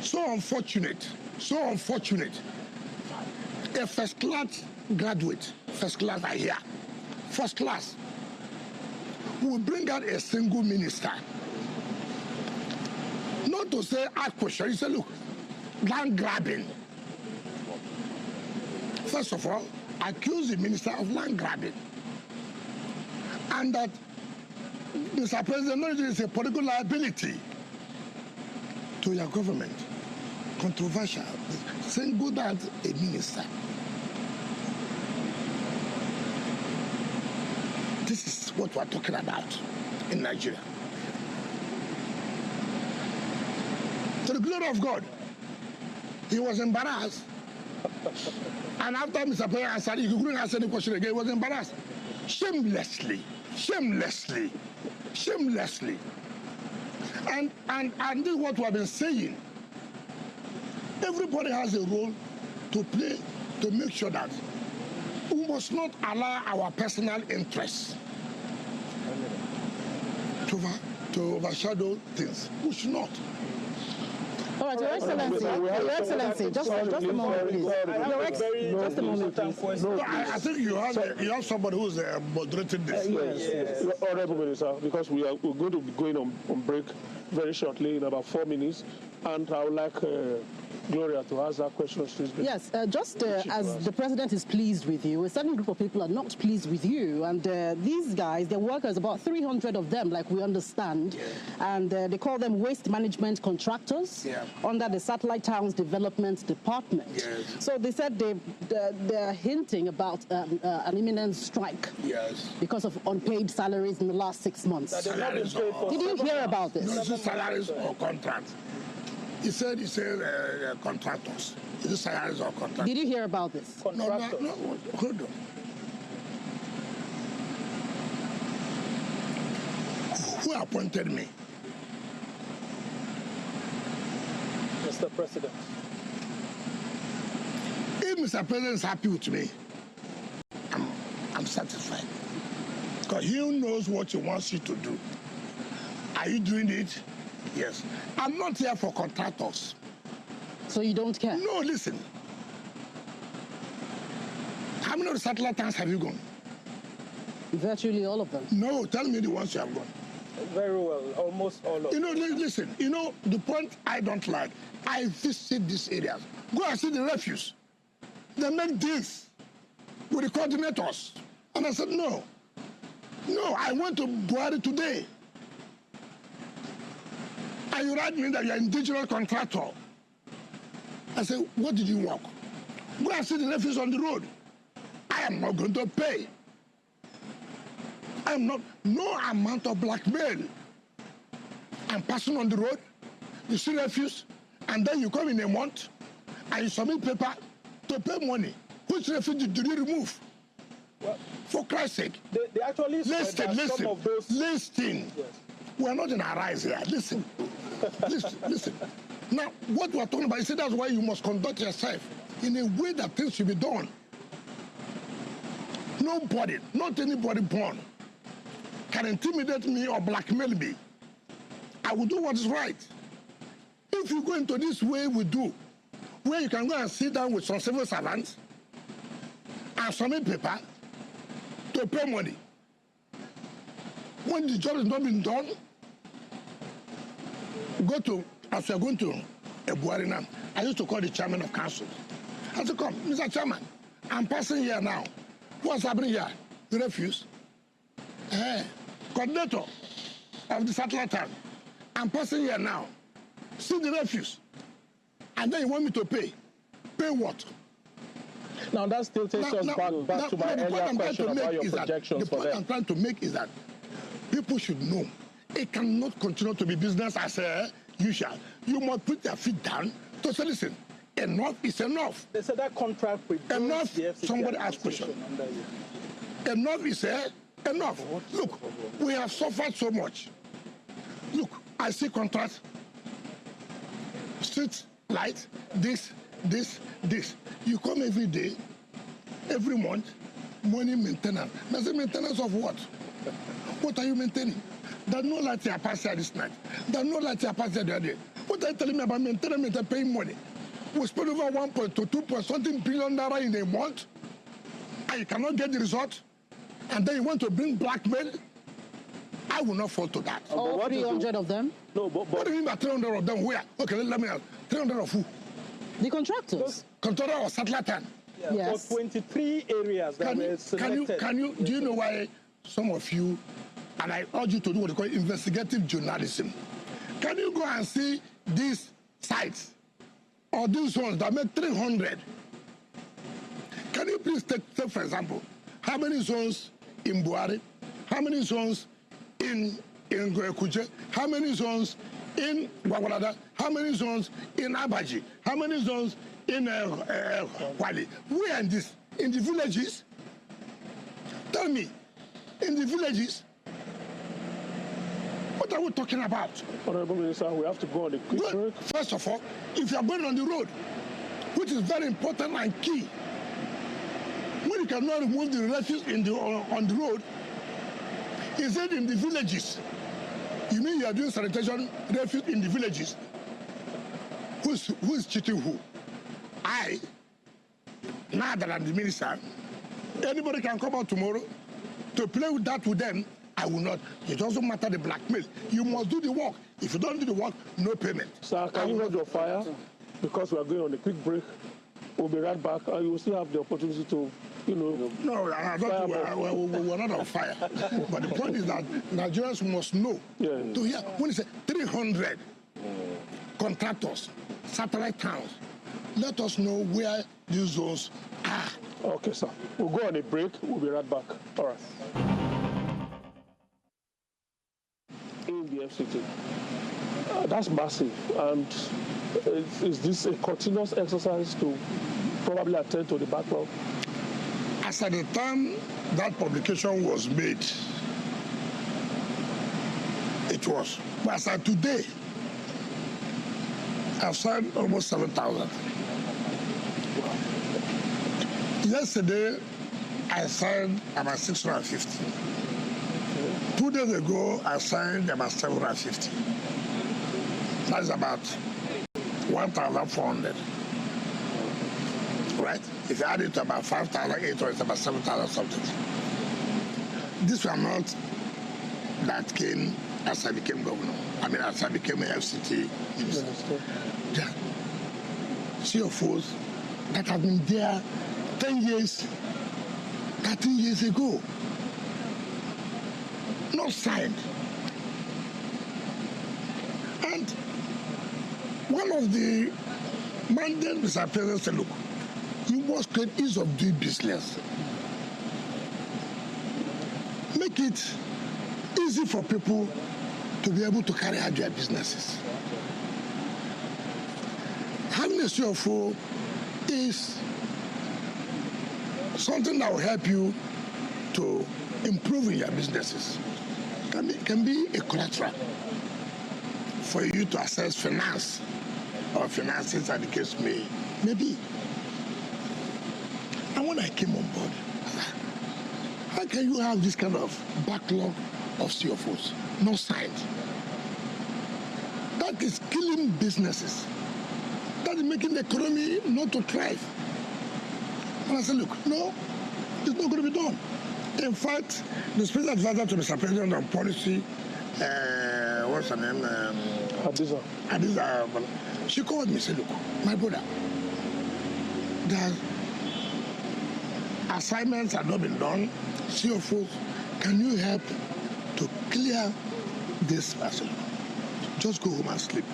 So unfortunate. So unfortunate. A first class graduate, first class I hear, first class, will bring out a single minister. Not to say ask question. You say, look, land grabbing. First of all, accuse the minister of land grabbing. And that, Mr. President, no, it is a political liability to your government. Controversial. Single out a minister. This is what we're talking about in Nigeria. To the glory of God, he was embarrassed. And after Mr. President answered, he couldn't answer the question again, he was embarrassed. Shamelessly. Shamelessly. Shamelessly. And this is what we have been saying. Everybody has a role to play to make sure that we must not allow our personal interests to overshadow things. We should not. All right, Your Excellency, just a moment, please. Just a moment, please. No, I think you have somebody who's moderating this. Yes. Honorable Minister, because we're going to be going on break very shortly in about 4 minutes, and I would like Gloria to ask that question. Yes, just as the president is pleased with you, a certain group of people are not pleased with you, and these guys, the workers, about 300 of them, like we understand, and they call them waste management contractors under the Satellite Towns Development Department. Yes. So they said they're hinting about an imminent strike because of unpaid salaries in the last 6 months. Did you hear about this? No, it's salaries or contracts. He said contractors. Is it salaries or contractors? Did you hear about this? No, hold on. Who appointed me? Mr. President. If Mr. President is happy with me, I'm satisfied. Because he knows what he wants you to do. Are you doing it? Yes. I'm not here for contractors. So you don't care? No, listen. How many of the satellite towns have you gone? Virtually all of them. No, tell me the ones you have gone. Very well, almost all of them. Listen, the point I don't like, I visit these areas. Go and see the refuse. They make deals with the coordinators. And I said, no, I went to Buhari today. And you write me that you're an indigenous contractor. I said, what did you work? Go and see the refuse on the road. I am not going to pay. I am not, no amount of blackmail. I'm passing on the road, you see refuse, and then you come in a month, and you submit paper to pay money. Which refuse did you remove? Well, for Christ's sake. They actually said that some of those... Listen. Yes. We're not in a rise here. Listen. Listen. Now, what we're talking about, you see, that's why you must conduct yourself in a way that things should be done. Nobody, not anybody born, can intimidate me or blackmail me. I will do what is right. If you go into this way we do, where you can go and sit down with some civil servants and submit paper to pay money, when the job is not being done, go to, as we are going to Buhari now, I used to call the chairman of council. I said, come, Mr. Chairman, I'm passing here now. What's happening here? The refuse. Coordinator of the satellite town. I'm passing here now. See the refuse. And then you want me to pay pay what? Now that still takes us back to my earlier question about your projections for them. The point I'm trying to make is that people should know it cannot continue to be business as usual. You must put your feet down to say, listen, enough is enough. They said that contract enough. Somebody asked question. Enough is enough. Look, we have suffered so much. Look, I see contract, street light, this. You come every day, every month, money maintenance. I say maintenance of what? What are you maintaining? There's no light here passed here this night. There's no light here passed here the other day. What are you telling me about maintenance and paying money? We spend over 1 to 2 something billion naira in a month, and you cannot get the result, and then you want to bring blackmail. I will not fall to that. All 300 of them? No, but what do you mean by 300 of them? Where? Okay, let me ask. 300 of who? The contractors. Contractor or satellite? Yeah, yes. For 23 areas that were selected. Do you know why some of you, and I urge you to do what they call investigative journalism. Can you go and see these sites or these ones that make 300? Can you please take for example, how many zones in Buhari? How many zones in Kuje? How many zones in Gwagwalada? How many zones in Abaji? How many zones in Kwali? Where in this? In the villages? Tell me, in the villages? What are we talking about? Honorable Minister, we have to go on the quick break. First of all, if you are going on the road, which is very important and key, when you cannot remove the refuse on the road, is it in the villages? You mean you are doing sanitation refuse in the villages? Who is cheating who? I, now that I'm the minister, anybody can come out tomorrow to play with that with them. I will not. It doesn't matter the blackmail. You must do the work. If you don't do the work, no payment. Sir, can you hold your fire? Because we are going on a quick break. We'll be right back. You will still have the opportunity to, No, we're not on fire. But the point is that Nigerians must know. To hear when you say 300 contractors, satellite towns, let us know where these zones are. Okay, sir. We'll go on a break. We'll be right back. All right. In the FCT. That's massive. And is this a continuous exercise to probably attend to the backlog? As at the time that publication was made, it was. But as at today, I've signed almost 7,000. Yesterday, I signed about 650. 2 days ago, I signed about 750. That's about 1,400. Right? If you add it to about 5,800, it's about 7,000 something. These were not that came as I became governor. I mean, as I became a FCT minister. Yeah. CFOs that have been there 10 years, 13 years ago. Not signed. And one of the mandates Mr. President said, look, you must create ease of doing business. Make it easy for people to be able to carry out their businesses. Having a CFO is something that will help you to improve in your businesses. Can be a collateral for you to access finance or finances as the case may be. And when I came on board, how can you have this kind of backlog of CFOs not signed? That is killing businesses. That is making the economy not to thrive. And I said, look, no, it's not going to be done. In fact, the special advisor to Mr. President on policy, what's her name? Hadiza. She called me and said, look, my brother, the assignments have not been done. CFOs, can you help to clear this person? Just go home and sleep.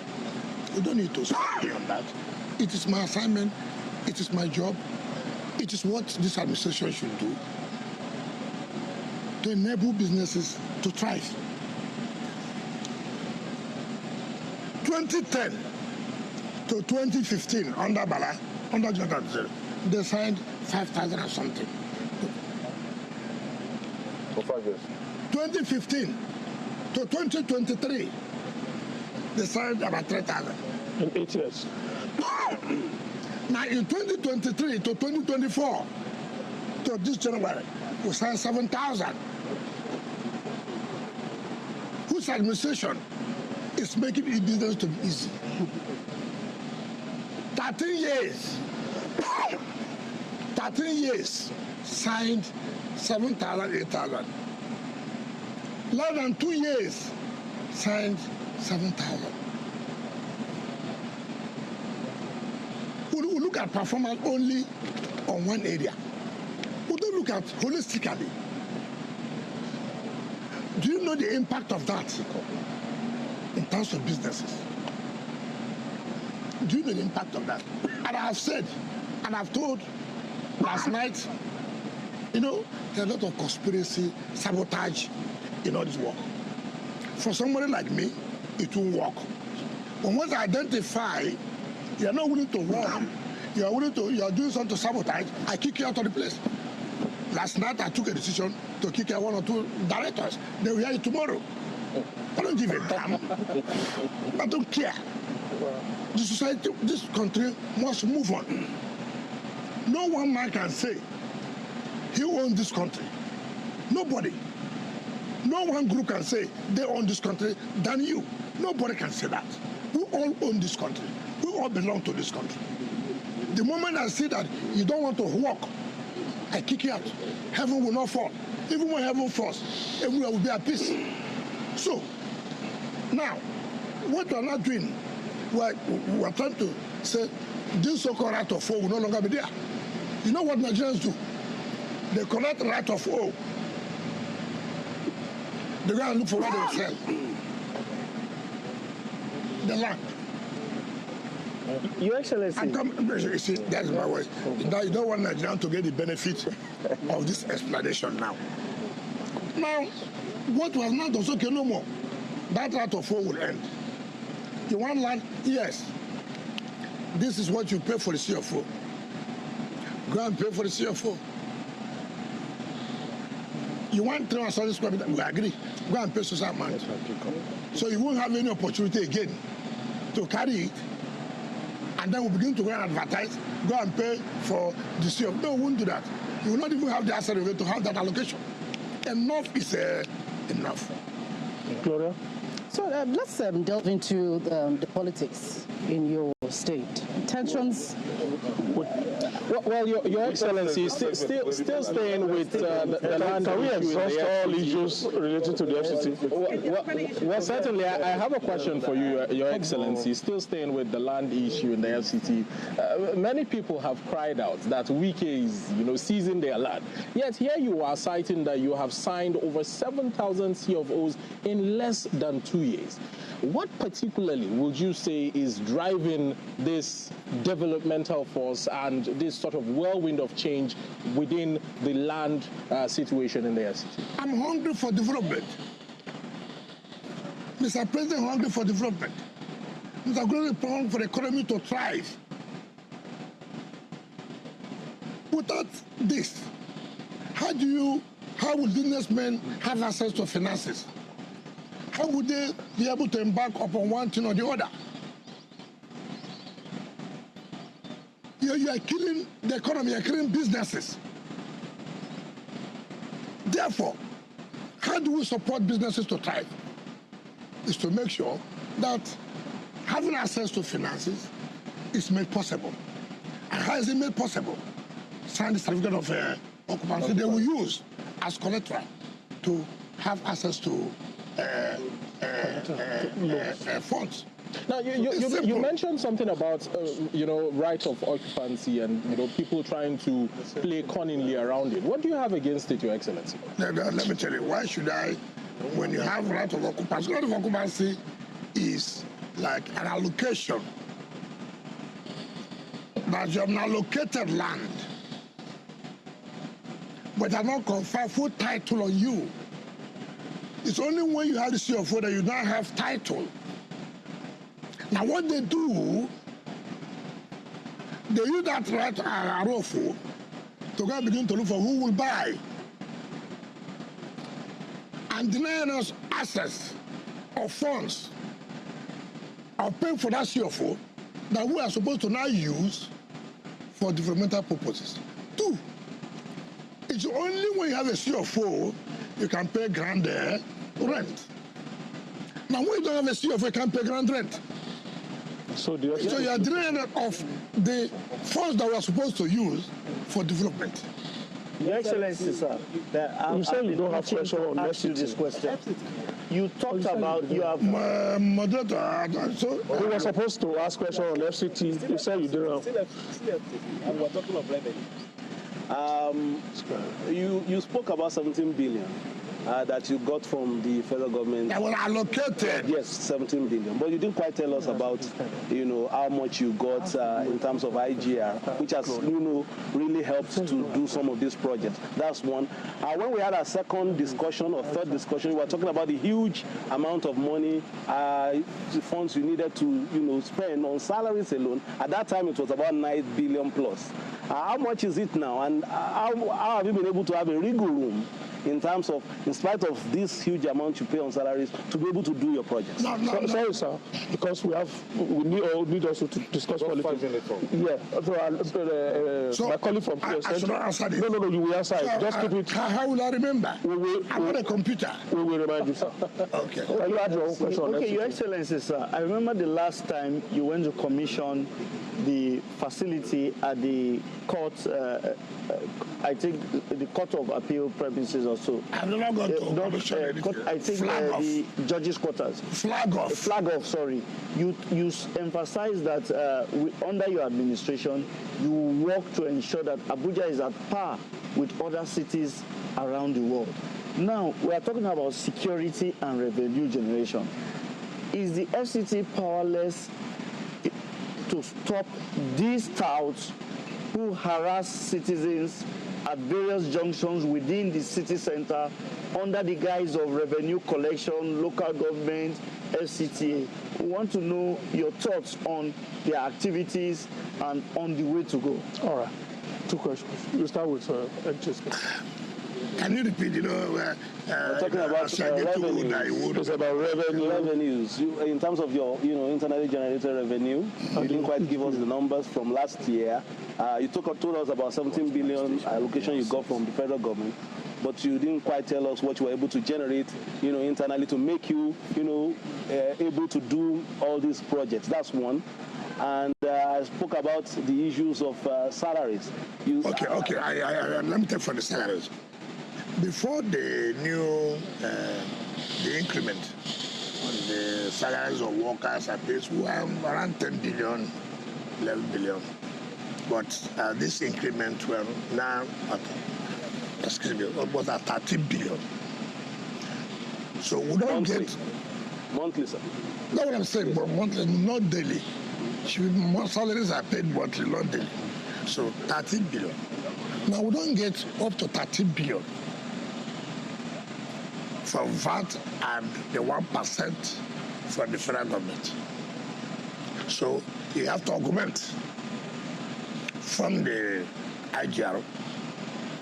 You don't need to stay on that. It is my assignment it is my job, it is what this administration should do to enable businesses to thrive. 2010 to 2015, under Bala, under Contractor, they signed 5,000 or something. For 5 years. 2015 to 2023, they signed about 3,000. In 8 years. Now in 2023 to 2024, to this January, we signed 7,000. Whose administration is making it business to be easy? 13 years. 13 years signed 7,000, 8,000. Less than 2 years signed 7,000. We look at performance only on one area. We don't look at holistically. Do you know the impact of that in terms of businesses? Do you know the impact of that? And I have said, and I've told last night, you know, there's a lot of conspiracy, sabotage in all this work. For somebody like me, it won't work. But once I identify you're not willing to work, you are doing something to sabotage, I kick you out of the place. Last night I took a decision to kick out 1 or 2 directors. They will hear it tomorrow. I don't give a damn. I don't care. The society, this country must move on. No one man can say he owns this country. Nobody. No one group can say they own this country than you. Nobody can say that. We all own this country. We all belong to this country. The moment I see that you don't want to work, I kick you out. Heaven will not fall. Even when heaven falls, everywhere will be at peace. So, now, what we are not doing, we are trying to say, this so-called right of will no longer be there. You know what Nigerians do? They collect right of all. They go and look for what they will sell. The land. Your Excellency. You see, that's my way. Now you don't want Nigerians to get the benefit of this explanation now. Now, what was not also okay no more. That right of all will end. You want land? Yes. This is what you pay for the CFO. Go and pay for the CFO. You want 300 square meters? We agree. Go and pay social amount. So you won't have any opportunity again to carry it. And then we begin to go and advertise, go and pay for the CFO. No, we won't do that. You will not even have the asset to have that allocation. Enough is enough. Gloria? So let's delve into the politics in your state. Tensions. Well, Your Excellency, still staying with the land. Can we issue exhaust all issues related to the FCT? Well, certainly, I have a question for you, Your Excellency. Still staying with the land issue in the FCT. Many people have cried out that Wike is, seizing their land. Yet here you are citing that you have signed over 7,000 CFOs in less than 2 years. What particularly would you say is driving this developmental force and this sort of whirlwind of change within the land situation in the FCT? I'm hungry for development. Mr. President, hungry for development. Mr. President, hungry for the economy to thrive. Without this, how will businessmen have access to finances? How would they be able to embark upon one thing or the other? You are killing the economy, you are killing businesses. Therefore, how do we support businesses to thrive? Is to make sure that having access to finances is made possible. And how is it made possible? Sign the certificate of occupancy they will use as collateral to have access to funds. Now, you mentioned something about, right of occupancy and, people trying to play cunningly around it. What do you have against it, Your Excellency? Let me tell you, why should I, when you have right of occupancy, right of occupancy is like an allocation that you have now allocated land, but have not conferred full title on you. It's only when you have the CFO that you now have title. Now what they do, they use that right arofo to go and begin to look for who will buy and deny us access of funds or pay for that CFO that we are supposed to now use for developmental purposes. Two, it's only when you have a CFO you can pay grand rent. Now when you don't have a CFO, you can't pay grand rent. So you are draining of the funds that we are supposed to use for development. Your Excellency, sir, you say you don't have pressure on this question. You talked about you have. Moderator, so we were supposed to ask question on FCT. You said you didn't. And we're talking of revenue. You spoke about 17 billion. That you got from the federal government. That was allocated. Yes, 17 billion. But you didn't quite tell us about, how much you got in terms of IGR, which has, really helped to do some of these projects. That's one. When we had our second discussion or third discussion, we were talking about the huge amount of money, the funds you needed to, spend on salaries alone. At that time, it was about 9 billion plus. How much is it now? And how have you been able to have a wiggle room in terms of, in spite of this huge amount you pay on salaries, to be able to do your projects? Sorry, sir, because we need also to discuss politics. Yeah. So my colleague from PS. No, you will answer it. Just keep it. How will I remember? I'm on a computer. We will remind you, sir. Okay. Can you add your own question? Okay, Your Excellency, sir, I remember the last time you went to commission the facility at the court, I think the Court of Appeal premises or so. I've never gone to commission I think the judges' quarters. Flag off, sorry. You emphasize that under your administration, you work to ensure that Abuja is at par with other cities around the world. Now, we are talking about security and revenue generation. Is the FCT powerless to stop these touts who harass citizens at various junctions within the city center under the guise of revenue collection, local government, FCTA? We want to know your thoughts on their activities and on the way to go. All right. Two questions. You start with Can you repeat, we're talking about revenues. It's about revenues. In terms of your, internally generated revenue, you didn't quite give us the numbers from last year. You told us about 17 billion allocation you got from the federal government, but you didn't quite tell us what you were able to generate, internally to make you, able to do all these projects. That's one. And I spoke about the issues of salaries. Okay. Let me take for the salaries. Before the new the increment on the salaries of workers at this were around 10 billion, 11 billion. But this increment were now almost at 13 billion. So we don't get monthly, sir. That's what I'm saying, but monthly, not daily. Salaries are paid monthly, not daily. So 13 billion. Now we don't get up to 13 billion from VAT and the 1% from the federal government. So you have to augment from the IGR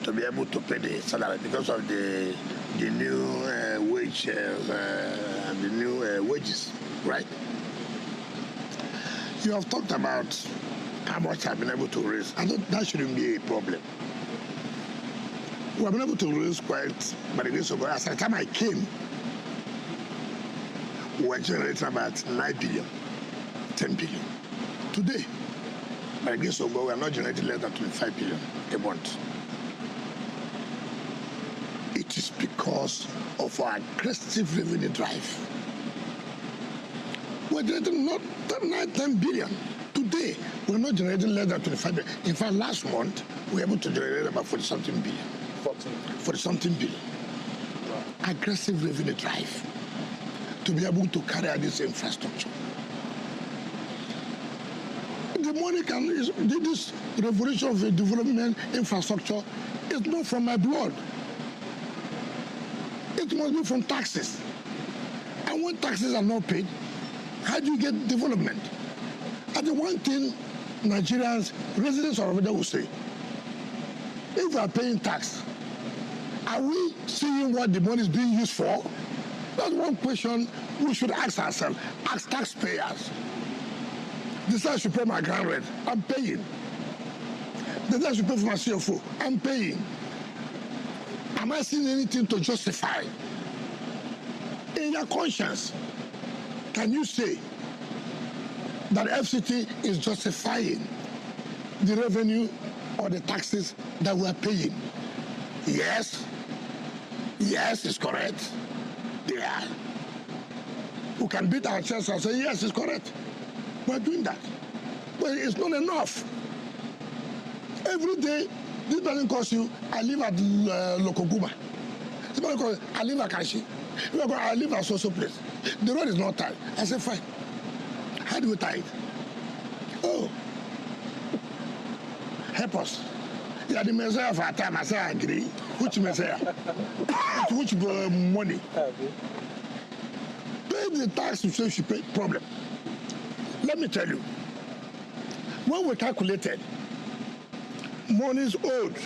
to be able to pay the salary because of the new wage and the new wages, right? You have talked about how much I've been able to raise. I thought that shouldn't be a problem. We have been able to raise quite, by the grace of God. As the time I came, we were generating about 9 billion, 10 billion. Today, by the grace of God, we are not generating less than 25 billion a month. It is because of our aggressive revenue drive. We're generating not 10 billion. Today, we're not generating less than 25 billion. In fact, last month, we were able to generate about 40-something billion. 40-something billion. Aggressive revenue drive to be able to carry out this infrastructure. The money this revolution of the development infrastructure is not from my blood. It must be from taxes. And when taxes are not paid, how do you get development? And the one thing Nigerians, residents of Rwanda will say, if we are paying tax, are we seeing what the money is being used for? That's one question we should ask ourselves, as taxpayers. This I should pay my ground rent, I'm paying. This I should pay for my CFO, I'm paying. Am I seeing anything to justify? In your conscience, can you say that FCT is justifying the revenue or the taxes that we are paying? Yes. Yes, it's correct. Yeah. We can beat our chest and say, yes, it's correct. We're doing that. But it's not enough. Every day, this person calls you, I live at Lokoguma. This person calls you, I live at Kashi. I live at so place. The road is not tight. I say, fine. How do we tie it? Oh. Help us. You are the Messiah of our time. I say, I agree. Which Messiah? Which money? Pay the tax you say you should pay. Problem. Let me tell you. When we calculated monies owed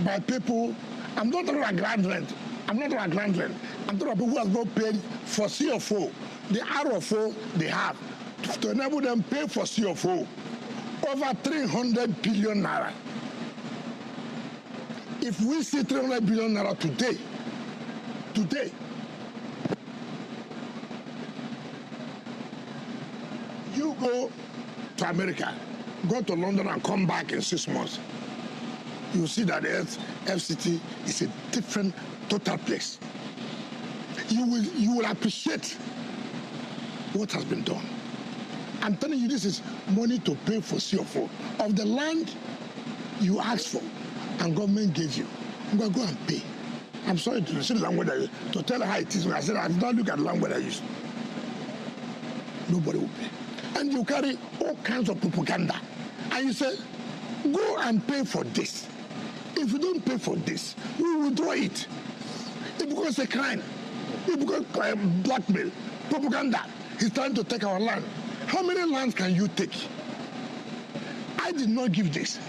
by people, I'm not talking about grand rent. I'm not talking about grand rent. I'm talking about people who have not paid for CFO. The RFO they have to enable them pay for CFO. Over 300 billion naira. If we see 300 billion naira today, you go to America, go to London and come back in 6 months, you see that the FCT is a different, total place. You will appreciate what has been done. I'm telling you, this is money to pay for CFO of the land you asked for and government gave you. I'm going to go and pay. I'm sorry to see the language to tell how it is. When I said I did not look at the language I used. Nobody will pay. And you carry all kinds of propaganda. And you say, go and pay for this. If you don't pay for this, we will withdraw it. It becomes a crime. It becomes blackmail, propaganda. He's trying to take our land. How many lands can you take? I did not give this.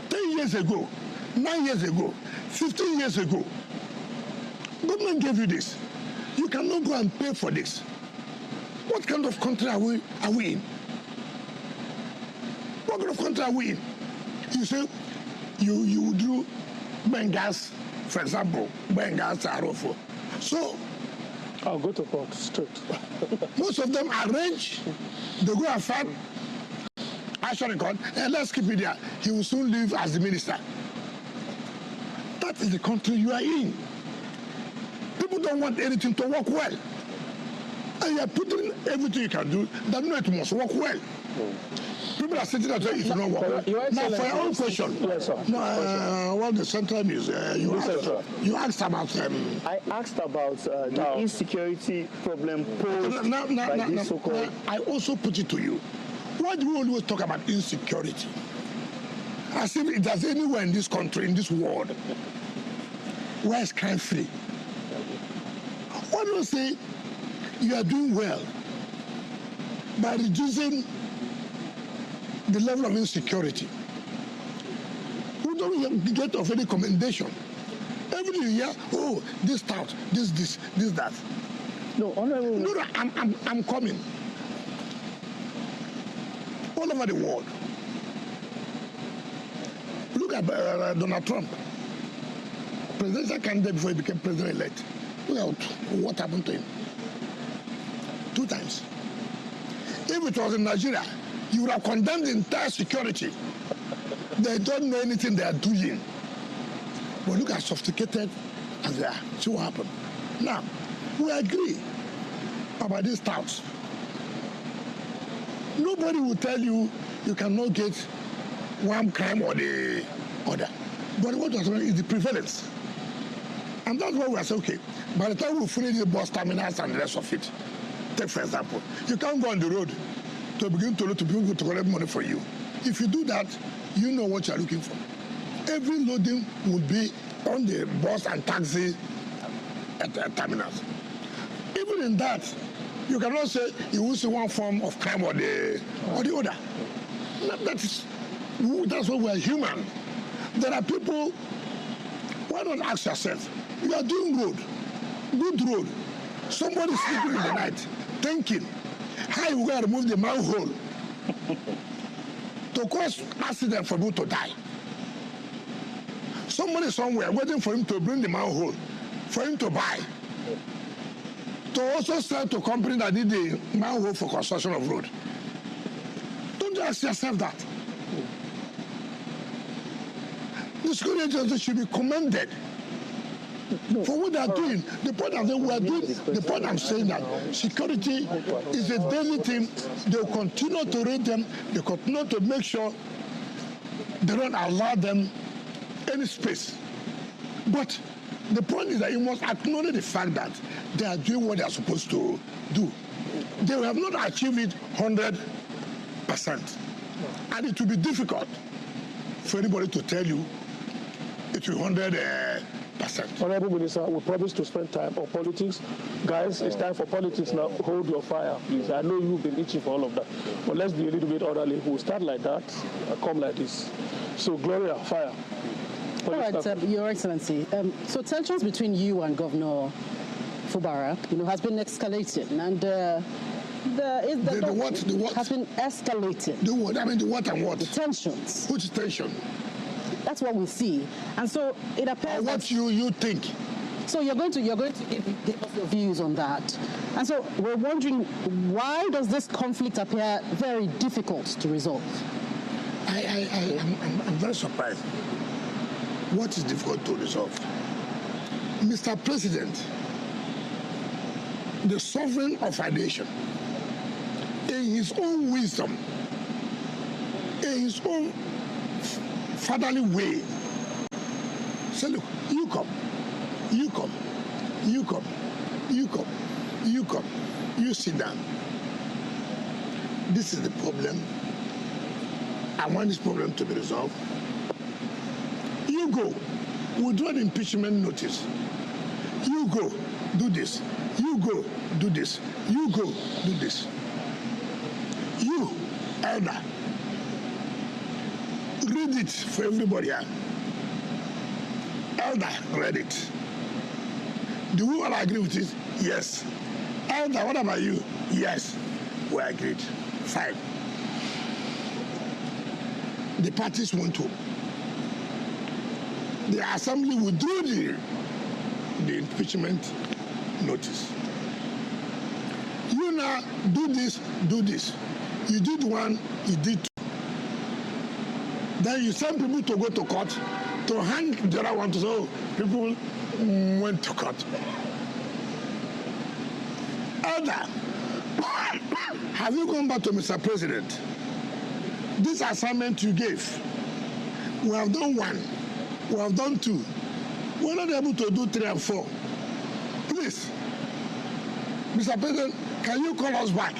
10 years ago, 9 years ago, 15 years ago, government gave you this. You cannot go and pay for this. What kind of country are we in? What kind of country are we in? You say, you do Bengas, for example, Bengas Arofo. So, I'll go to court straight. Most of them arrange, they go and fight action record, and let's keep it there. He will soon leave as the minister. That is the country you are in. People don't want anything to work well. And you are putting everything you can do that no, it must work well. People are sitting there saying it will not work well. Now, for your own question, yes, sir. No, what the central news, you asked about... I asked about the insecurity problem posed by this so-called... I also put it to you. Why do we always talk about insecurity? As if it does anywhere in this country, in this world, where is crime free? Why don't you say you are doing well by reducing the level of insecurity? We don't get of any commendation. Every year, oh, this tout, this, that. No, honorable. No, I'm coming. All over the world. Look at Donald Trump, presidential candidate before he became president-elect. Look at what happened to him. 2 times. If it was in Nigeria, you would have condemned the entire security. They don't know anything they are doing. But look how sophisticated as they are. See what happened. Now, we agree about these touts. Nobody will tell you you cannot get one crime or the other. But what was is the prevalence. And that's why we are saying, okay, by the time we finish the bus terminals and the rest of it, take for example, you can't go on the road to begin to look to people to collect money for you. If you do that, you know what you're looking for. Every loading will be on the bus and taxi at the terminals. Even in that, you cannot say you will see one form of crime or the other. That's what we're human. There are people, why not ask yourself, you are doing road, good road. Somebody sleeping in the night, thinking, how you going to remove the manhole to cause accident for people to die. Somebody somewhere waiting for him to bring the manhole, for him to buy. To also sell to a company that did the manhole for construction of road. Don't you ask yourself that? The security agency should be commended for what they are doing. The point I'm saying that security is a daily thing. They will continue to rate them. They continue to make sure they don't allow them any space. But the point is that you must acknowledge the fact that they are doing what they are supposed to do. They have not achieved it 100%. And it will be difficult for anybody to tell you it will be 100%. Honorable Minister, we promise to spend time on politics. Guys, it's time for politics now. Hold your fire, please. I know you've been itching for all of that. But let's be a little bit orderly. We'll start like that and come like this. So, Gloria, fire. All right, Your Excellency. So tensions between you and Governor Fubara, has been escalating, and the what has been escalating. The what? I mean, the what and what? The tensions. Which tension? That's what we see, and so it appears. What you think? So you're going to give us your views on that, and so we're wondering, why does this conflict appear very difficult to resolve? I'm very surprised. What is difficult to resolve? Mr. President, the sovereign of our nation, in his own wisdom, in his own fatherly way, say, look, you come, you sit down. This is the problem. I want this problem to be resolved. You go, withdraw the impeachment notice. You go, do this. You go, do this. You go, do this. You, elder, read it for everybody. Elder, read it. Do we all agree with it? Yes. Elder, what about you? Yes. We agreed. Fine. The parties went home. The assembly withdrew the impeachment notice. You now do this. You did one, you did two. Then you send people to go to court to hang the other one to say, oh, people went to court. Elder, have you gone back to Mr. President? This assignment you gave, we have done one. We have done two. We're not able to do 3 and 4. Please, Mr. President, can you call us back?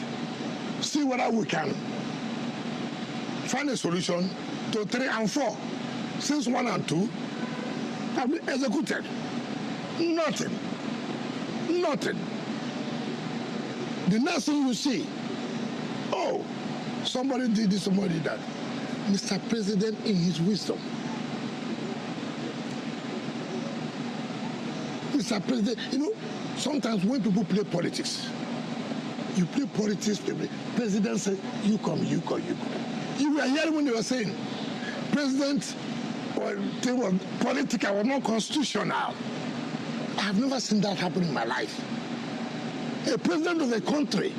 See whether we can find a solution to 3 and 4. Since 1 and 2 have been executed. Nothing. The next thing you see, oh, somebody did this, somebody did that. Mr. President, in his wisdom, Mr. President, sometimes when people play politics, you play politics, President says, you come. You were hearing when they were saying, President, they were political, were not constitutional. I have never seen that happen in my life. A president of a country,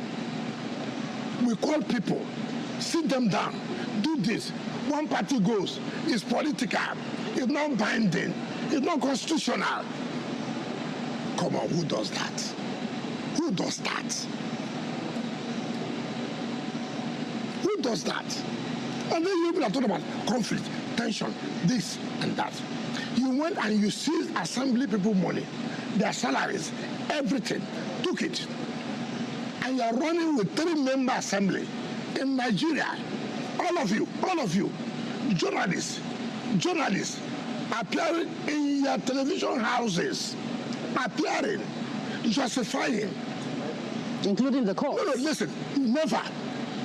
we call people, sit them down, do this. One party goes, it's political, it's not binding, it's not constitutional. Come on, who does that? Who does that? Who does that? And then you people are talking about conflict, tension, this and that. You went and you seized assembly people money, their salaries, everything, took it. And you are running with 3-member assembly. in Nigeria, all of you, journalists, appearing in your television houses, appearing, justifying. Including the court. No, listen, never.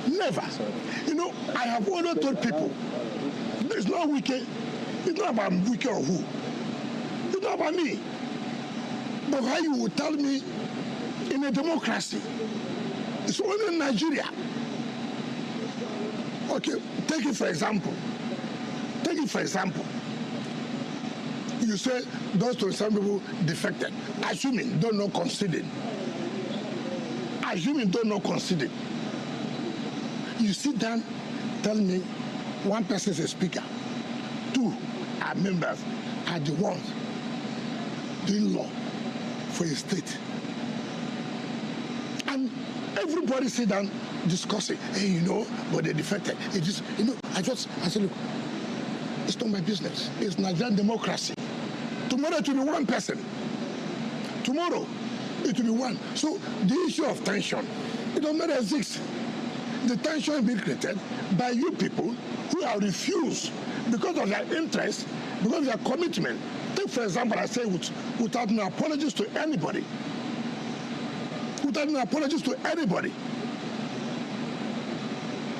You know, I have always told people, it's not Wike, it's not about Wike or who. It's not about me. But how you would tell me in a democracy, it's only in Nigeria. Okay, take it for example. You say those 27 people defected, assuming don't not conceded. You sit down, tell me one person is a speaker, 2 are members, are the ones doing law for a state. And everybody sit down discussing, hey, you know, but they defected. It is, you know, I said, look, it's not my business. It's Nigerian democracy. Tomorrow it will be one person. Tomorrow it will be one. So the issue of tension, it does not exist. The tension is being created by you people who have refused because of their interest, because of their commitment. Take, for example, I say without no apologies to anybody.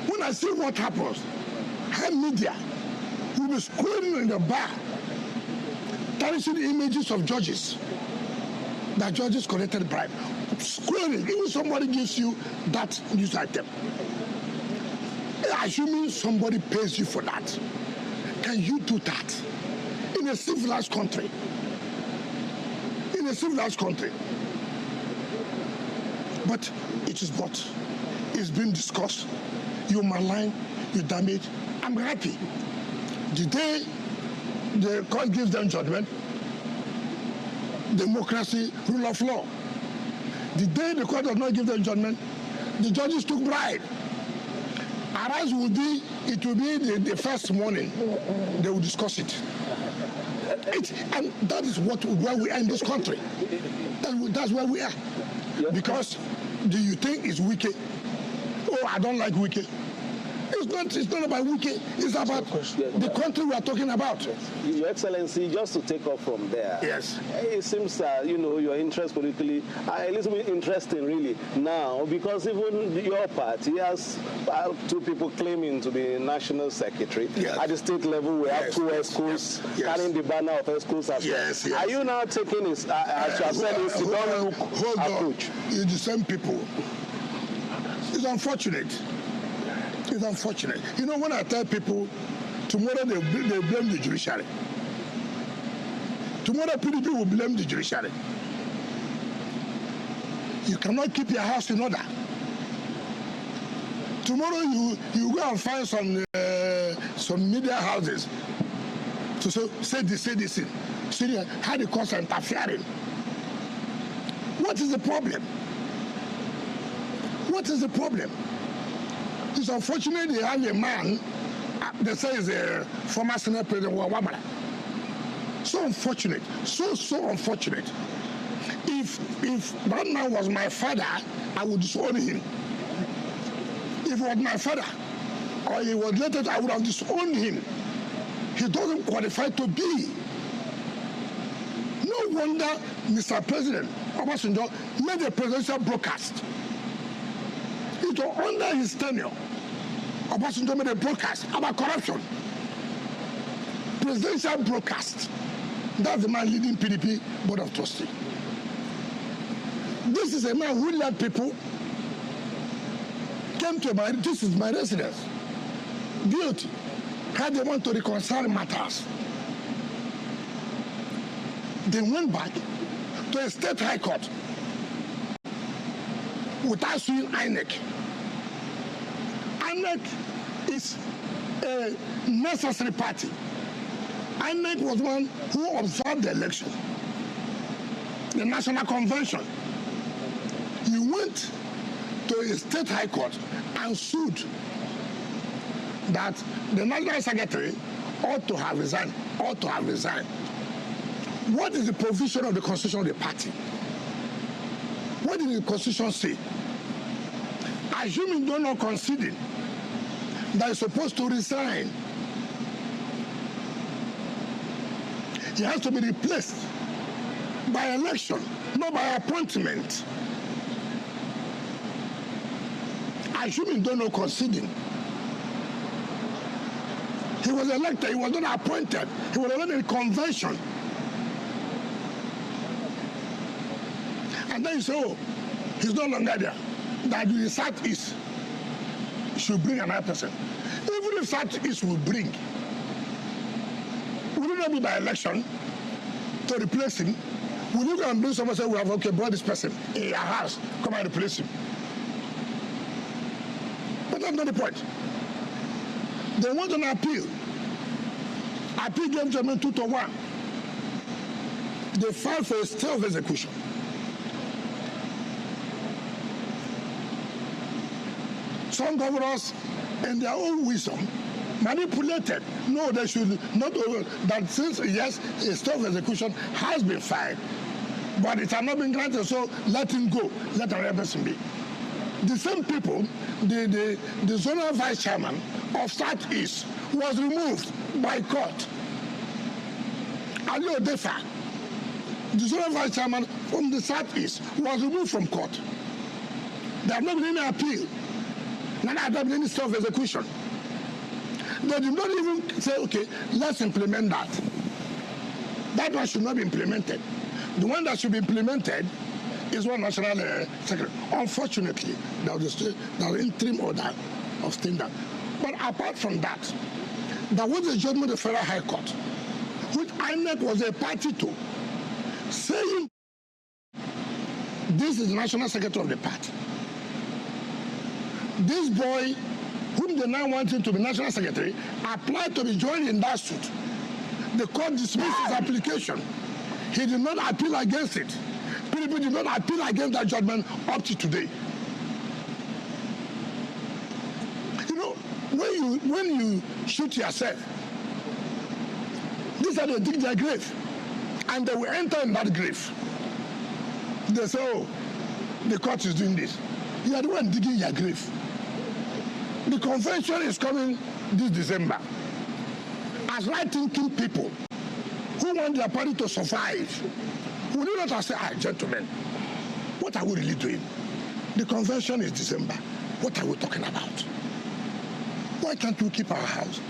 When I see what happens, how media will be scrolling in the bar, tarnishing images of judges, that judges collected bribe. Scrolling, even somebody gives you that news item. Assuming somebody pays you for that, can you do that in a civilized country? But it is what is being discussed. You malign, you damage. I'm happy. The day the court gives them judgment, democracy, rule of law. The day the court does not give them judgment, the judges took bribe. Arise it will be the first morning they will discuss it. And that is where we are in this country. That's where we are. Because do you think it's Wike? Oh, I don't like Wike. It's not about Wike. It's about the country we are talking about. Your Excellency, just to take off from there. Yes. It seems your interest politically are a little bit interesting, really, now, because even your party has 2 people claiming to be national secretary. Yes. At the state level, we have 2 ESCOs carrying the banner of ESCOs as well. Yes. Are you now taking this, as you have said, it's the don't-look approach? It's the same people. It's unfortunate. You know, when I tell people, tomorrow they blame the judiciary. Tomorrow PDP will blame the judiciary. You cannot keep your house in order. Tomorrow you go and find some media houses to say this. See how the courts are interfering. What is the problem? It's unfortunate they have a man, they say is a former Senate President, Wabara. So unfortunate, so unfortunate. If that man was my father, I would disown him. If it was my father, or he was related, I would have disowned him. He doesn't qualify to be. No wonder Mr. President Obasanjo made a presidential broadcast. It was under his tenure. Obasanjo made a broadcast about corruption. Presidential broadcast. That's the man leading PDP Board of Trustees. This is a man who led people, came to this is my residence. Guilty. How they want to reconcile matters. They went back to a state high court without suing INEC. INEC is a necessary party. INEC was one who observed the election. The National Convention. You went to a state high court and sued that the National Secretary ought to have resigned. What is the provision of the constitution of the party? What did the constitution say? Assuming they're not conceding that is supposed to resign. He has to be replaced by election, not by appointment. I assume you don't know conceding. He was elected, he was not appointed. He was elected in convention. And then you say, oh, he's no longer there. That the Southeast should bring another person. Even if Southeast will bring, will it not be by election to replace him? Will you go and bring someone and say, we have brought this person in your house, come and replace him? But that's not the point. They want an appeal. Appeal gave judgment 2-1. They filed for a stay of execution. Some governors, in their own wisdom, manipulated. No, they should not, that since, yes, a stay of execution has been filed, but it has not been granted, so let him go, let another person be. The same people, the zonal vice chairman of Southeast was removed by court. Ali Odefa, the zonal vice chairman from the Southeast, was removed from court. There have not been any appeal. None have been any stay of execution. They did not even say, okay, let's implement that. That one should not be implemented. The one that should be implemented is one national secretary. Unfortunately, there was an interim order of standard. But apart from that, there was a judgment of the Federal High Court, which INEC was a party to, saying this is the national secretary of the party. This boy, whom they now want him to be national secretary, applied to be joined in that suit. The court dismissed his application. He did not appeal against it. PDP did not appeal against that judgment up to today. You know, when you shoot yourself, these are they dig their grave, and they will enter in that grave. They say, oh, the court is doing this. You are the one digging your grave. The convention is coming this December. As right-thinking people who want their party to survive, we do not say, gentlemen, what are we really doing? The convention is December. What are we talking about? Why can't we keep our house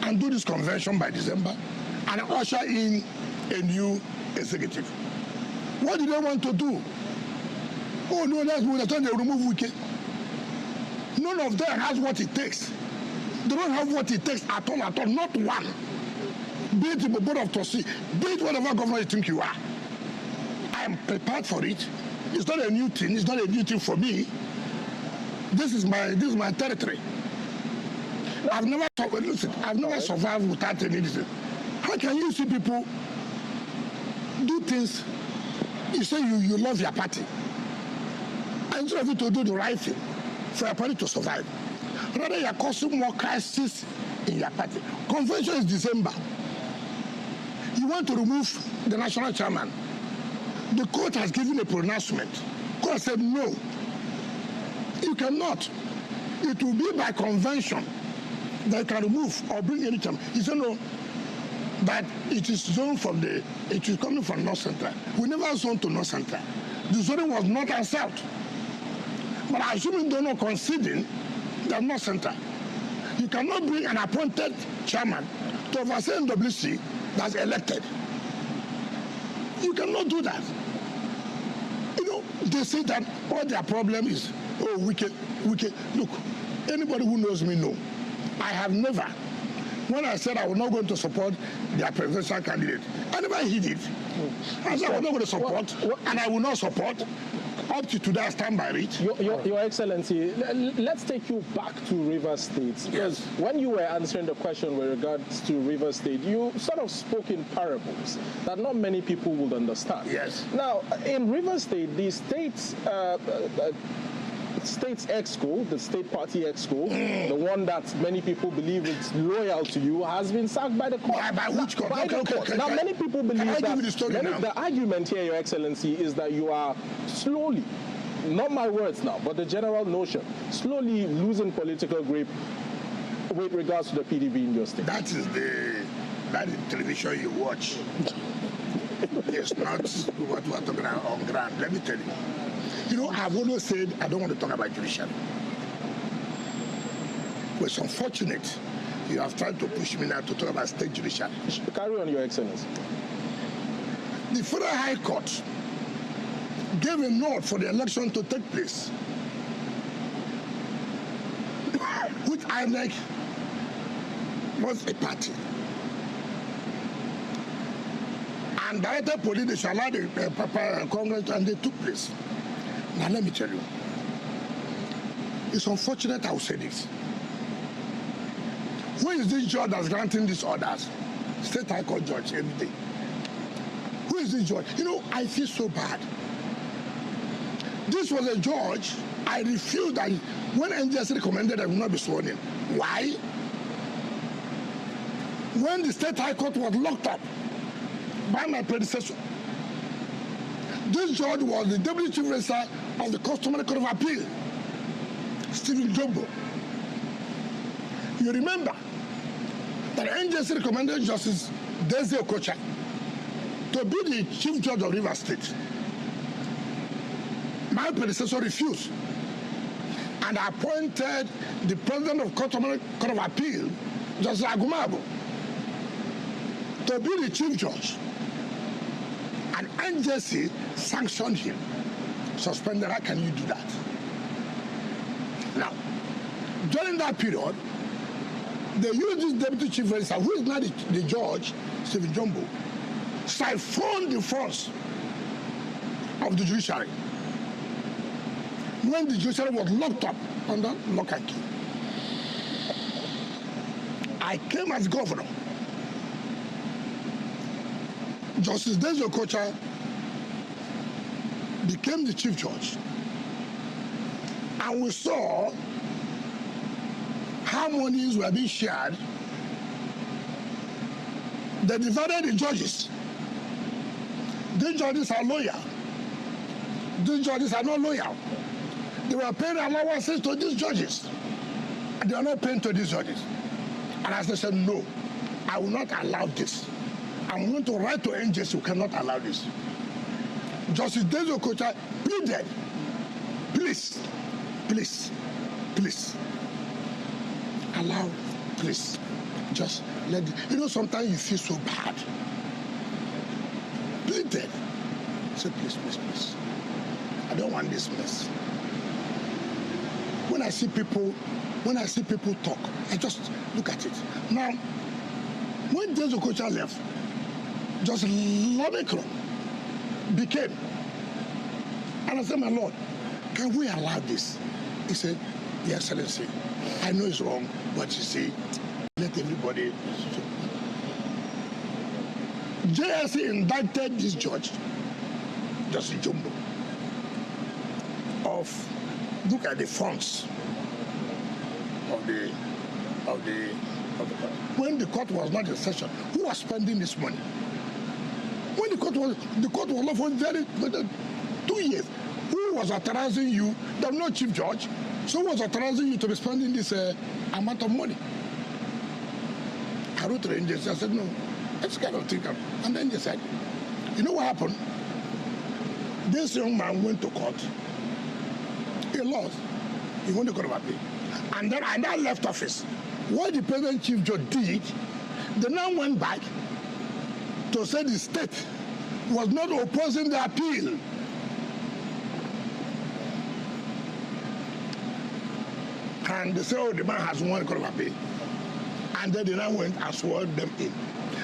and do this convention by December and usher in a new executive? What do they want to do? Oh, no, that's when they remove Wike. None of them has what it takes. They don't have what it takes at all, not one. Be it the board of trustees, be it whatever governor you think you are. I am prepared for it. It's not a new thing. It's not a new thing for me. This is my territory. I've never survived without anything. How can you see people do things? You say you love your party. And instead of you to do the right thing for your party to survive, rather you're causing more crisis in your party. Convention is December. You want to remove the national chairman. The court has given a pronouncement. The court said no. You cannot. It will be by convention that you can remove or bring any chairman. He said no. But it is zoned from it is coming from North Central. We never zoned to North Central. The zoning was North and South. But I assume you don't know conceding that North Central. You cannot bring an appointed chairman to oversee NWC that's elected. You cannot do that. You know, they say that all their problem is, oh, wicked. Look, anybody who knows me know. I have never, when I said I was not going to support their presidential candidate, I never hid it. I said I was not going to support, and I will not support. Up to today, I stand by it. Your Excellency, let's take you back to Rivers State. Because when you were answering the question with regards to Rivers State, you sort of spoke in parables that not many people would understand. Yes. Now, in Rivers State, the state's exco, the state party exco, the one that many people believe is loyal to you, has been sacked by the court. By which court? By the court. Now, many people believe that the argument here, Your Excellency, is that you are slowly, not my words now, but the general notion, slowly losing political grip with regards to the PDP in your state? That is the television you watch. It's not what we're talking about on ground. Let me tell you. You know, I've always said I don't want to talk about judiciary. But it's unfortunate you have tried to push me now to talk about state judiciary. Carry on, Your Excellency. The Federal High Court gave a nod for the election to take place, which INEC was a party. And directed police, they shall allow the Congress, and they took place. Now let me tell you, it's unfortunate I will say this. Who is this judge that's granting these orders? State High Court judge every day. Who is this judge? You know, I feel so bad. This was a judge I refused that when NJS recommended I will not be sworn in. Why? When the State High Court was locked up by my predecessor, this judge was the Deputy Chief Registrar of the Customary Court of Appeal, Stephen Jumbo. You remember that NJS recommended Justice Desi Okocha to be the Chief Judge of Rivers State. My predecessor refused and appointed the President of Customary Court of Appeal, Justice Agumabo, to be the Chief Judge. And NJC sanctioned him, suspended. How can you do that? Now, during that period, they used this Deputy Chief Registrar, who is now the judge, Stephen Jumbo, siphoned the funds of the judiciary when the judiciary was locked up under lock and key. I came as governor. Justice Desi Okocha became the chief judge. And we saw how monies were being shared. They divided the judges. These judges are loyal. These judges are not loyal. They were paying allowances to these judges. And they are not paying to these judges. And as they said, no, I will not allow this. I'm going to write to NJS, who cannot allow this. Justice Desi Okocha pleaded, please, please, please, allow, please, just let it. You know, sometimes you feel so bad. Pleaded. Say, please, please, please. I don't want this mess. When I see people talk, I just look at it. Now, when Desi Okocha left, Justice Lomikron became. And I said, my Lord, can we allow this? He said, Your Excellency, I know it's wrong, but you see, let everybody. JSC indicted this judge, Justice Jumbo, of, look at the funds of the when the court was not in session, who was spending this money? When the court was not for 2 years. Who was authorizing you? There was no chief judge. So who was authorizing you to be spending this amount of money? I wrote to the NJS. I said, no, let's kind of think of it. And then they said, you know what happened? This young man went to court. He lost. He went to court of appeal. And then I left office. What the present chief judge did, they now went back to say the state was not opposing the appeal. And they say, oh, the man has won court of appeal. And then they now went and swore them in.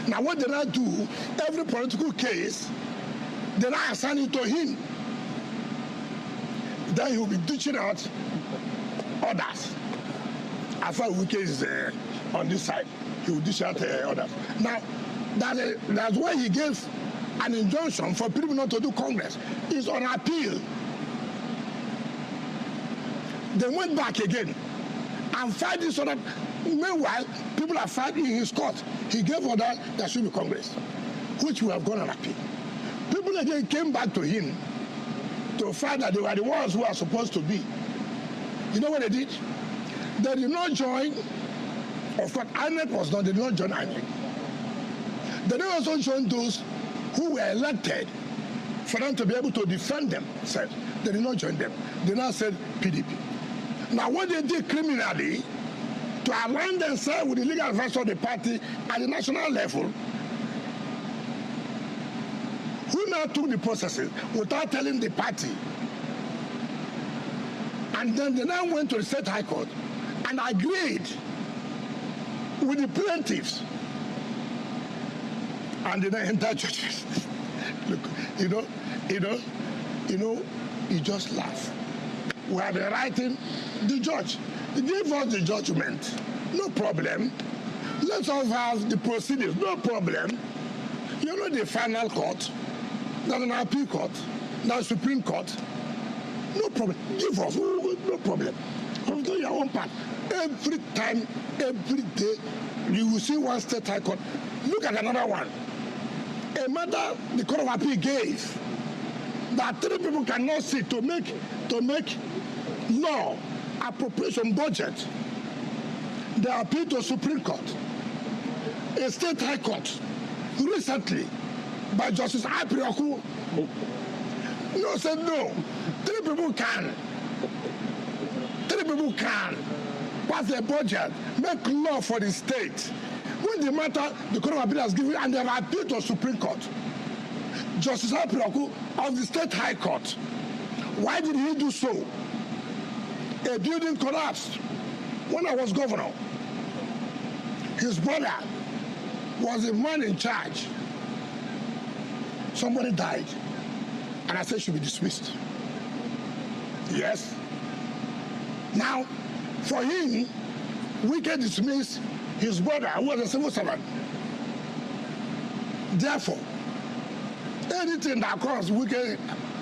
Now what they now do, every political case, they now assign it to him. Then he will be dishing out orders. As far as Wike is on this side, he will dish out orders. Now, that's why he gave an injunction for people not to do Congress. It's on appeal. They went back again and filed this order. Meanwhile, people are fighting in his court. He gave order there should be Congress, which we have gone on appeal. People again came back to him to find that they were the ones who are supposed to be. You know what they did? They did not join Of course, INEC was not, they did not join INEC. They did also join those who were elected for them to be able to defend themselves. They did not join them. They now said PDP. Now, what they did criminally, to align themselves with the legal advisor of the party at the national level, who now took the processes without telling the party. And then they now went to the State High Court and agreed with the plaintiffs. And they now entered judges. Look, you just laugh. We have been writing the judge. Give us the judgment. No problem. Let us have the proceedings. No problem. You know the final court, there's an appeal court, there's Supreme Court. No problem. Give us. No problem. You've done your own part. Every time, every day, you will see one State High Court. Look at another one. A matter the Court of Appeal gave that 3 people cannot sit to make law appropriation budget. They appealed to Supreme Court. A State High Court recently by Justice Aprioku said no. 3 people can. 3 people can pass a budget, make law for the state. When the matter the Court of Appeal has given and they have appealed to Supreme Court, Justice Aprioku of the State High Court, why did he do so? A building collapsed when I was governor. His brother was the man in charge. Somebody died, and I said should be dismissed. Yes. Now, for him, Wike dismissed his brother, who was a civil servant. Therefore, anything that causes Wike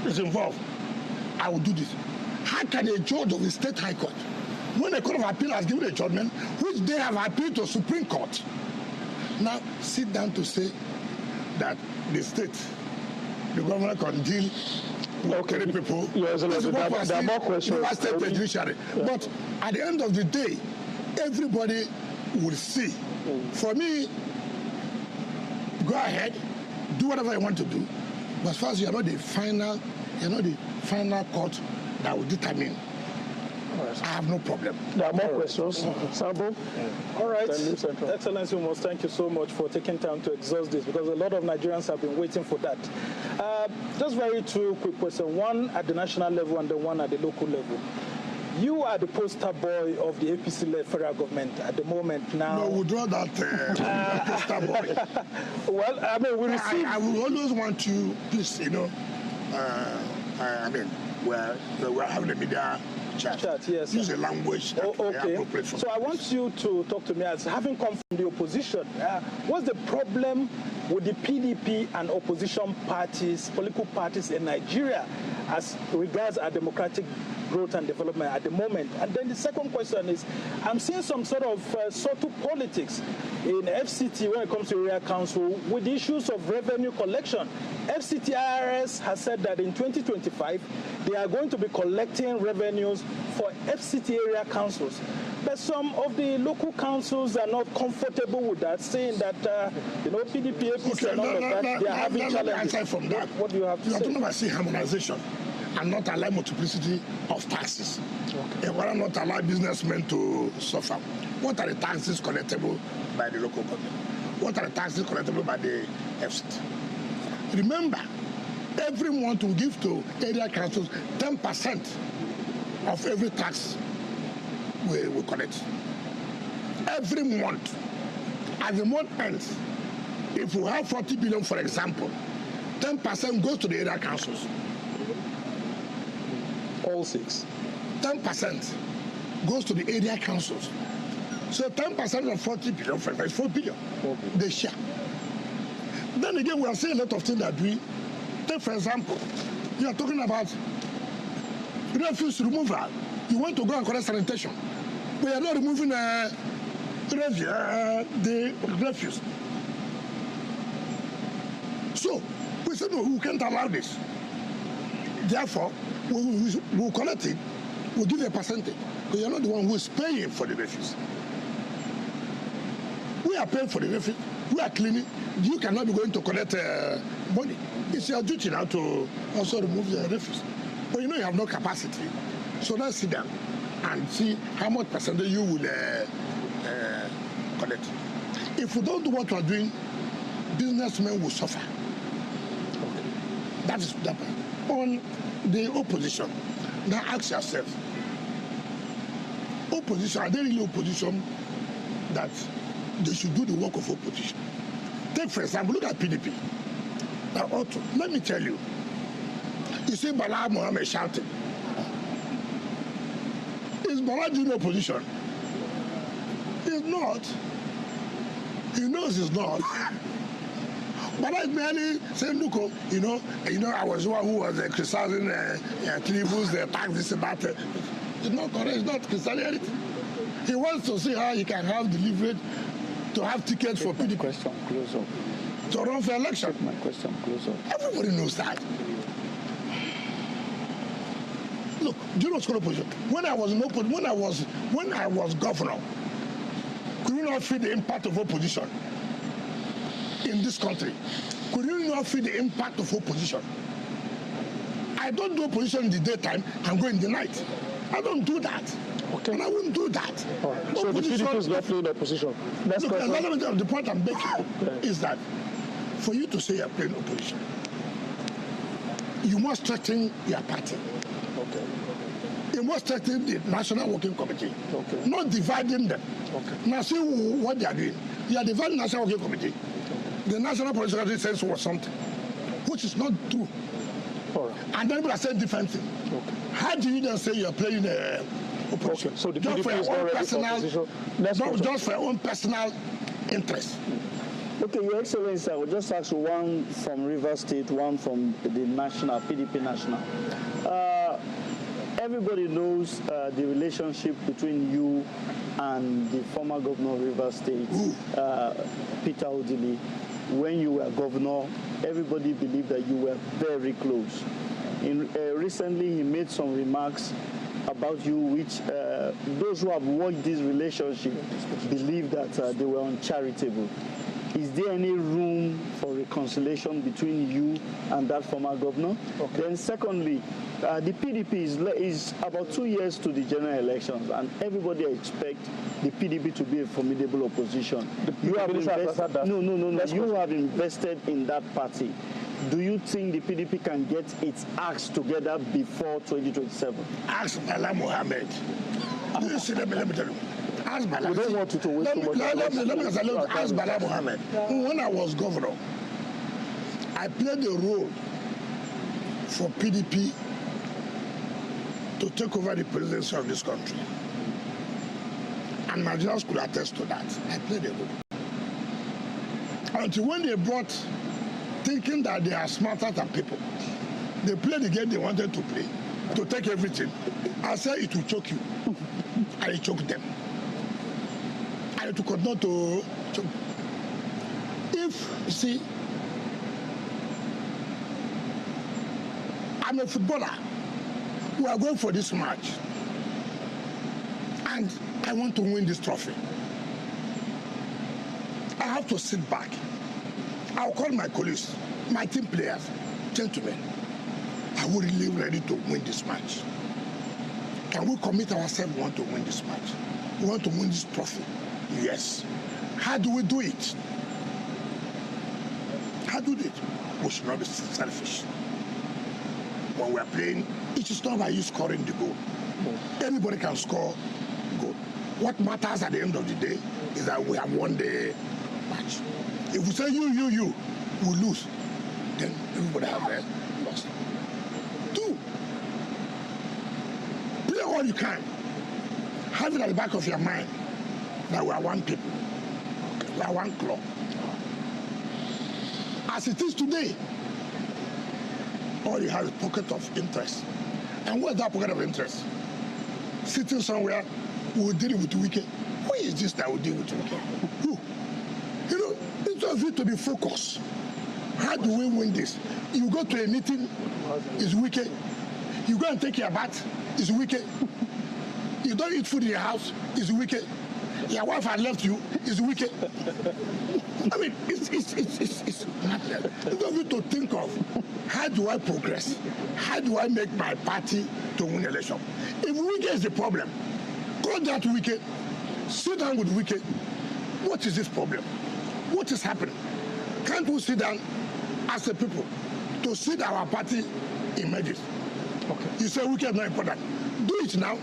is involved, I will do this. How can a judge of the State High Court, when the Court of Appeal has given a judgment, which they have appealed to Supreme Court, now sit down to say that the state, the government can deal with 3 people? Yes, there are more questions. State judiciary. Yeah. But at the end of the day, everybody will see. For me, go ahead, do whatever you want to do. But as far as you're not the final court that will determine. I have no problem. There are more questions. Sambo? All right. Excellency, we must thank you so much for taking time to exhaust this, because a lot of Nigerians have been waiting for that. Just very 2 quick questions. One at the national level and then one at the local level. You are the poster boy of the APC-led federal government at the moment now. No, we'll draw that poster boy. Well, I mean, we receive... I will always want you, please, we're having a media chat. Yes. Use a language that okay. appropriate for So I want you to talk to me as having come from the opposition. What's the problem with the PDP and opposition parties, political parties in Nigeria as regards our democratic growth and development at the moment? And then the second question is, I'm seeing some sort of subtle politics in FCT when it comes to area council with the issues of revenue collection. FCT IRS has said that in 2025, they are going to be collecting revenues for FCT area councils. But some of the local councils are not comfortable with that, saying that, PDP, APC, and all of that, they are having challenges. From that. What do you have to say? You are talking about harmonization and not allow multiplicity of taxes. Okay. And why not allow businessmen to suffer? What are the taxes collectible by the local government? What are the taxes collectible by the FCT? Remember, every month we give to area councils 10% of every tax we collect. Every month. As the month ends, if we have 40 billion, for example, 10% goes to the area councils. All 6. 10% goes to the area councils. So 10% of 40 billion, for example, is 4 billion. They share. Then again, we are seeing a lot of things that we take, for example, you are talking about refuse removal. You want to go and collect sanitation. We are not removing the refuse. So we said, no, we can't allow this. Therefore, we'll collect it, we'll give you a percentage. But you're not the one who is paying for the refuse. We are paying for the refuse. We are cleaning. You cannot be going to collect money. It's your duty now to also remove the refuse. But you know you have no capacity. So let's sit down and see how much percentage you will collect. If we don't do what we are doing, businessmen will suffer. Okay. That is that part. On the opposition, now ask yourself, opposition, are they really opposition that they should do the work of opposition? Take, for example, look at PDP. Now, also, let me tell you, you see Bala Mohammed shouting. Is Bala doing opposition? He's not. He knows he's not. Bala is merely saying, look, you know, I was one who was criticizing Tinubu's tax, this and that. It's not correct. It's not criticizing anything. He wants to see how he can have the leverage to have tickets for PDP. Question close up. To run for election. My question close up. Everybody knows that. Look, do you know what's called opposition? When I was governor, could you not feel the impact of opposition in this country? Could you not feel the impact of opposition? I don't do opposition in the daytime and go in the night. I don't do that. Okay. And I wouldn't do that. Right. So the PDP is not playing opposition. That's look, the point I'm making is that for you to say you're playing opposition, you must strengthen your party. Okay. You must strengthen the National Working Committee. Okay. Not dividing them. Okay. Now see what they are doing. You are dividing the National Working Committee. Okay. The National Political Committee says was something, which is not true. Right. And then people are saying different things. Okay. How do you then say you are playing opposition? Okay. So the PDP is already opposition. Just for your own personal interest. Okay, Your Excellency, I will just ask you one from Rivers State, one from the national, PDP national. Everybody knows the relationship between you and the former governor of Rivers State, Peter Odili. When you were governor, everybody believed that you were very close. Recently, he made some remarks about you, which those who have watched this relationship believe that they were uncharitable. Is there any room for reconciliation between you and that former governor? Okay. Then secondly, the PDP is about 2 years to the general elections, and everybody expects the PDP to be a formidable opposition. You have invested in that party. Do you think the PDP can get its acts together before 2027? Ask Bala Mohammed. Let me tell you. Ask Bala. We don't want you to waste too much time. Let me ask Bala Mohammed. When I was governor, I played a role for PDP to take over the presidency of this country. And Nigerians could attest to that. I played a role. Until when they brought, thinking that they are smarter than people, they played the game they wanted to play, to take everything. I said it will choke you. And it choked them. And it will continue to choke. If, you see, I'm a footballer. We are going for this match. And I want to win this trophy. I have to sit back. I'll call my colleagues, my team players, gentlemen, are we really ready to win this match? Can we commit ourselves? We want to win this match. We want to win this trophy. Yes. How do we do it? How do we do it? We should not be selfish. When we are playing, it is not about you scoring the goal. Anybody can score goal. What matters at the end of the day is that we have won the match. If we say you, we lose, then everybody have lost. 2, play all you can. Have it at the back of your mind that we are one people. We are one club. As it is today, all you have is a pocket of interest. And where's that pocket of interest? Sitting somewhere, we will deal with Wike. Who is this that will deal with Wike? Who? You know, it's just need to be focused. How do we win this? You go to a meeting, it's Wike. You go and take your bath, it's Wike. You don't eat food in your house, it's Wike. your wife had left you is wicked. I mean, it's madness. You don't need to think of how do I progress? How do I make my party to win election? If Wike is the problem, call that Wike, sit down with Wike. What is this problem? What is happening? Can't we sit down as a people to see that our party emerges? Okay. You say Wike is not important. Do it now.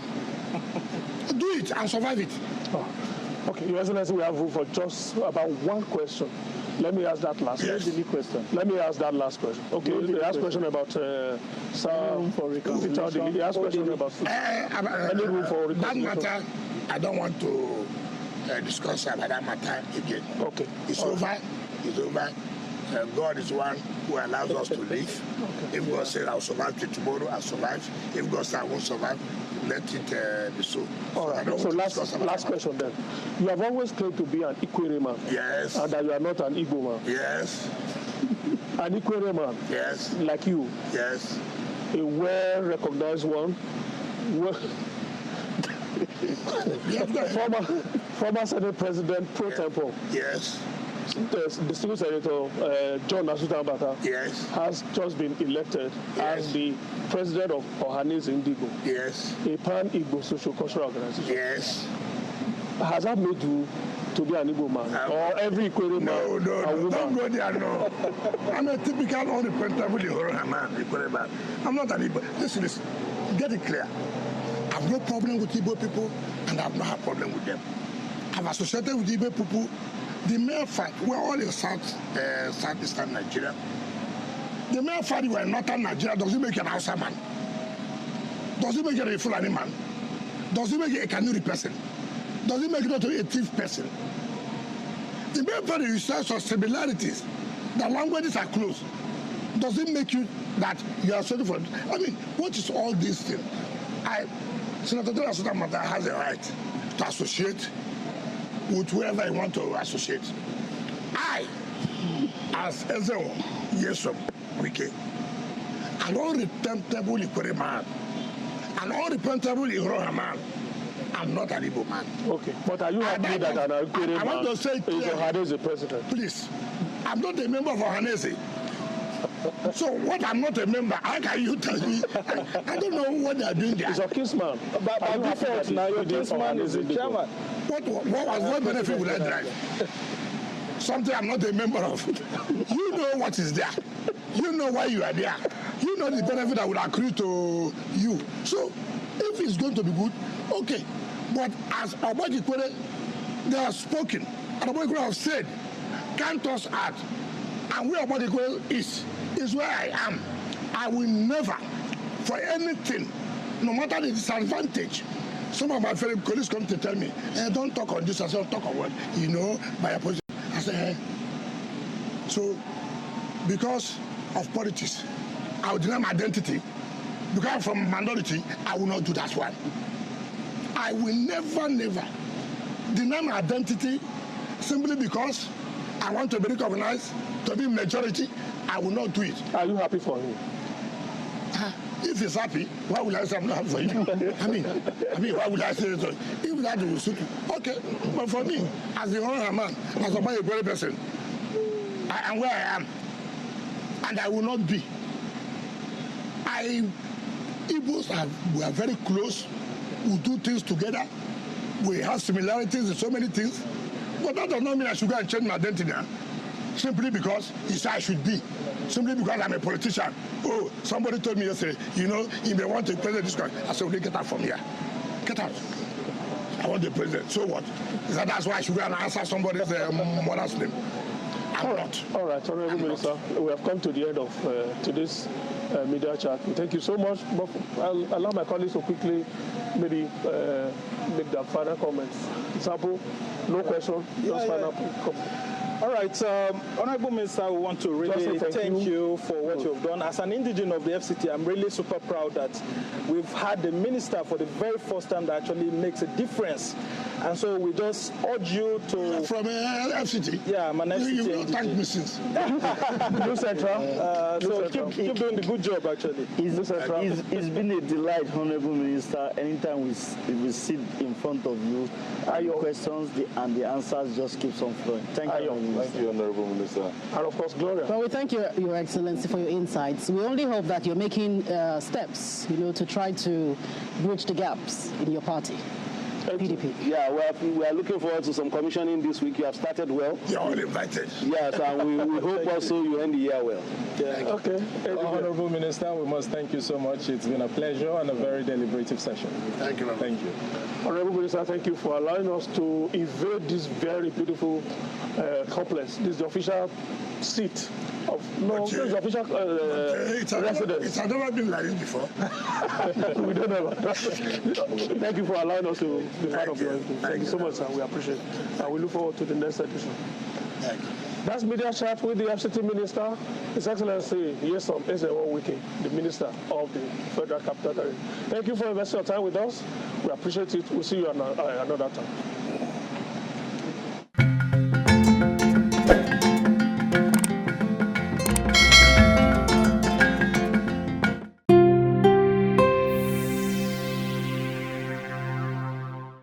Do it and survive it. Oh. Okay, Your Excellency, we have room for just about one question. Let me ask that last question. Let me ask that last question. Okay, the last question about room for reconciliation. The last question about any room for reconciliation. That matter, I don't want to discuss about that matter again. Okay. It's over. It's over. God is one who allows us to live. Okay. If God says I'll survive till tomorrow, I'll survive. If God says I won't survive, let it be so. All right. So last question then. You have always claimed to be an Ikwere man. Yes. And that you are not an Igbo man. Yes. An Ikwere man. Yes. Like you. Yes. A well-recognized one. Former Senate President pro tempore. Yes. The Distinguished Senator John Nasutambata has just been elected as the president of Ohanese Indigo, a pan-Igbo social-cultural organization. Yes. Has that made you to be an Igbo man? Or every Ikwere man a woman? Don't go there, no. I'm a typical unrepresentable Igbo man. I'm not an Igbo. Listen, get it clear. I have no problem with Igbo people, and I have not a problem with them. I've associated with Igbo people. The mere fact we're all in southeastern Nigeria. The mere fact we're in northern Nigeria doesn't make you an Hausa man. Doesn't make you a Fulani man. Doesn't make you a Kanuri person. Doesn't make you not a thief person. The mere fact you share some similarities, the languages are close, doesn't make you that you are sorry for. I mean, what is all this thing? Senator Nasutambata has a right to associate with whoever I want to associate. I, as Nyesom Wike, an unrepentable Ikwere man, an unrepentable Iroha man, I'm not an Igbo man. Okay, but are you happy that an Ikwere man want to say is Ohanese president? Please, I'm not a member of Ohanese. So what I'm not a member, how can you tell me? I don't know what they are doing there. He's a kinsman. But by default, now your kinsman is the chairman. What benefit will I derive? Something I'm not a member of. You know what is there. You know why you are there. You know the benefit that will accrue to you. So if it's going to be good, okay. But as Obagi Kwere, they have spoken. And Obagi Kwere have said, count us out. And where Obagi Kwere is where I am. I will never, for anything, no matter the disadvantage. Some of my fellow colleagues come to tell me, don't talk on this, I say, talk on what? You know, by a position. I say, So, because of politics, I will deny my identity. Because I'm from minority, I will not do that one. I will never deny my identity simply because I want to be recognized, to be majority. I will not do it. Are you happy for him? If he's happy, why would I say I'm not happy for him? I mean, why would I say so? If that will suit me, okay. But for me, as the honorable man, as a very person, I am where I am, and I will not be. Igbos we are very close. We do things together. We have similarities in so many things. But that does not mean I should go and change my identity now. Simply because he said I should be. Simply because I'm a politician. Oh, somebody told me yesterday, you know, he may want to present this country. I said, okay, get out from here. Get out. I want the president. So what? He said, that's why I should go and answer somebody's mother's name. I'm not. All right, Honorable Minister, we have come to the end of today's media chat. Thank you so much. But I'll allow my colleagues to quickly maybe make their final comments. Example, no question, just final comment. All right, Honorable Minister, we want to really thank you for what you've done. As an indigene of the FCT, I'm really super proud that we've had the minister for the very first time that actually makes a difference. And so we just urge you to... From FCT? Yeah, I'm an FCT. You've not thanked me since. New Central. So keep doing the good job, actually. It's been a delight, Honorable Minister. Anytime we sit in front of you, your questions and the answers just keeps on flowing. Thank you. Thank you, Honorable Minister. And of course, Gloria. Well, we thank you, Your Excellency, for your insights. We only hope that you're making steps, to try to bridge the gaps in your party. PDP. Yeah, we are looking forward to some commissioning this week. You have started well. You're all invited. Yes, and we hope also you end the year well. Yeah. Okay. Honorable Minister, we must thank you so much. It's been a pleasure and a very deliberative session. Thank you. Thank you. Honorable Minister, thank you for allowing us to invade this very beautiful complex. This is the official seat of this is the official residence. It's never been like this before. We don't know. Thank you for allowing us to be part of your input. Thank you so much, sir. We appreciate it. And we look forward to the next edition. Thank you. That's Media Chat with the FCT Minister, His Excellency Nyesom Wike, the Minister of the Federal Capital Territory. Thank you for investing your time with us. We appreciate it. We'll see you another time.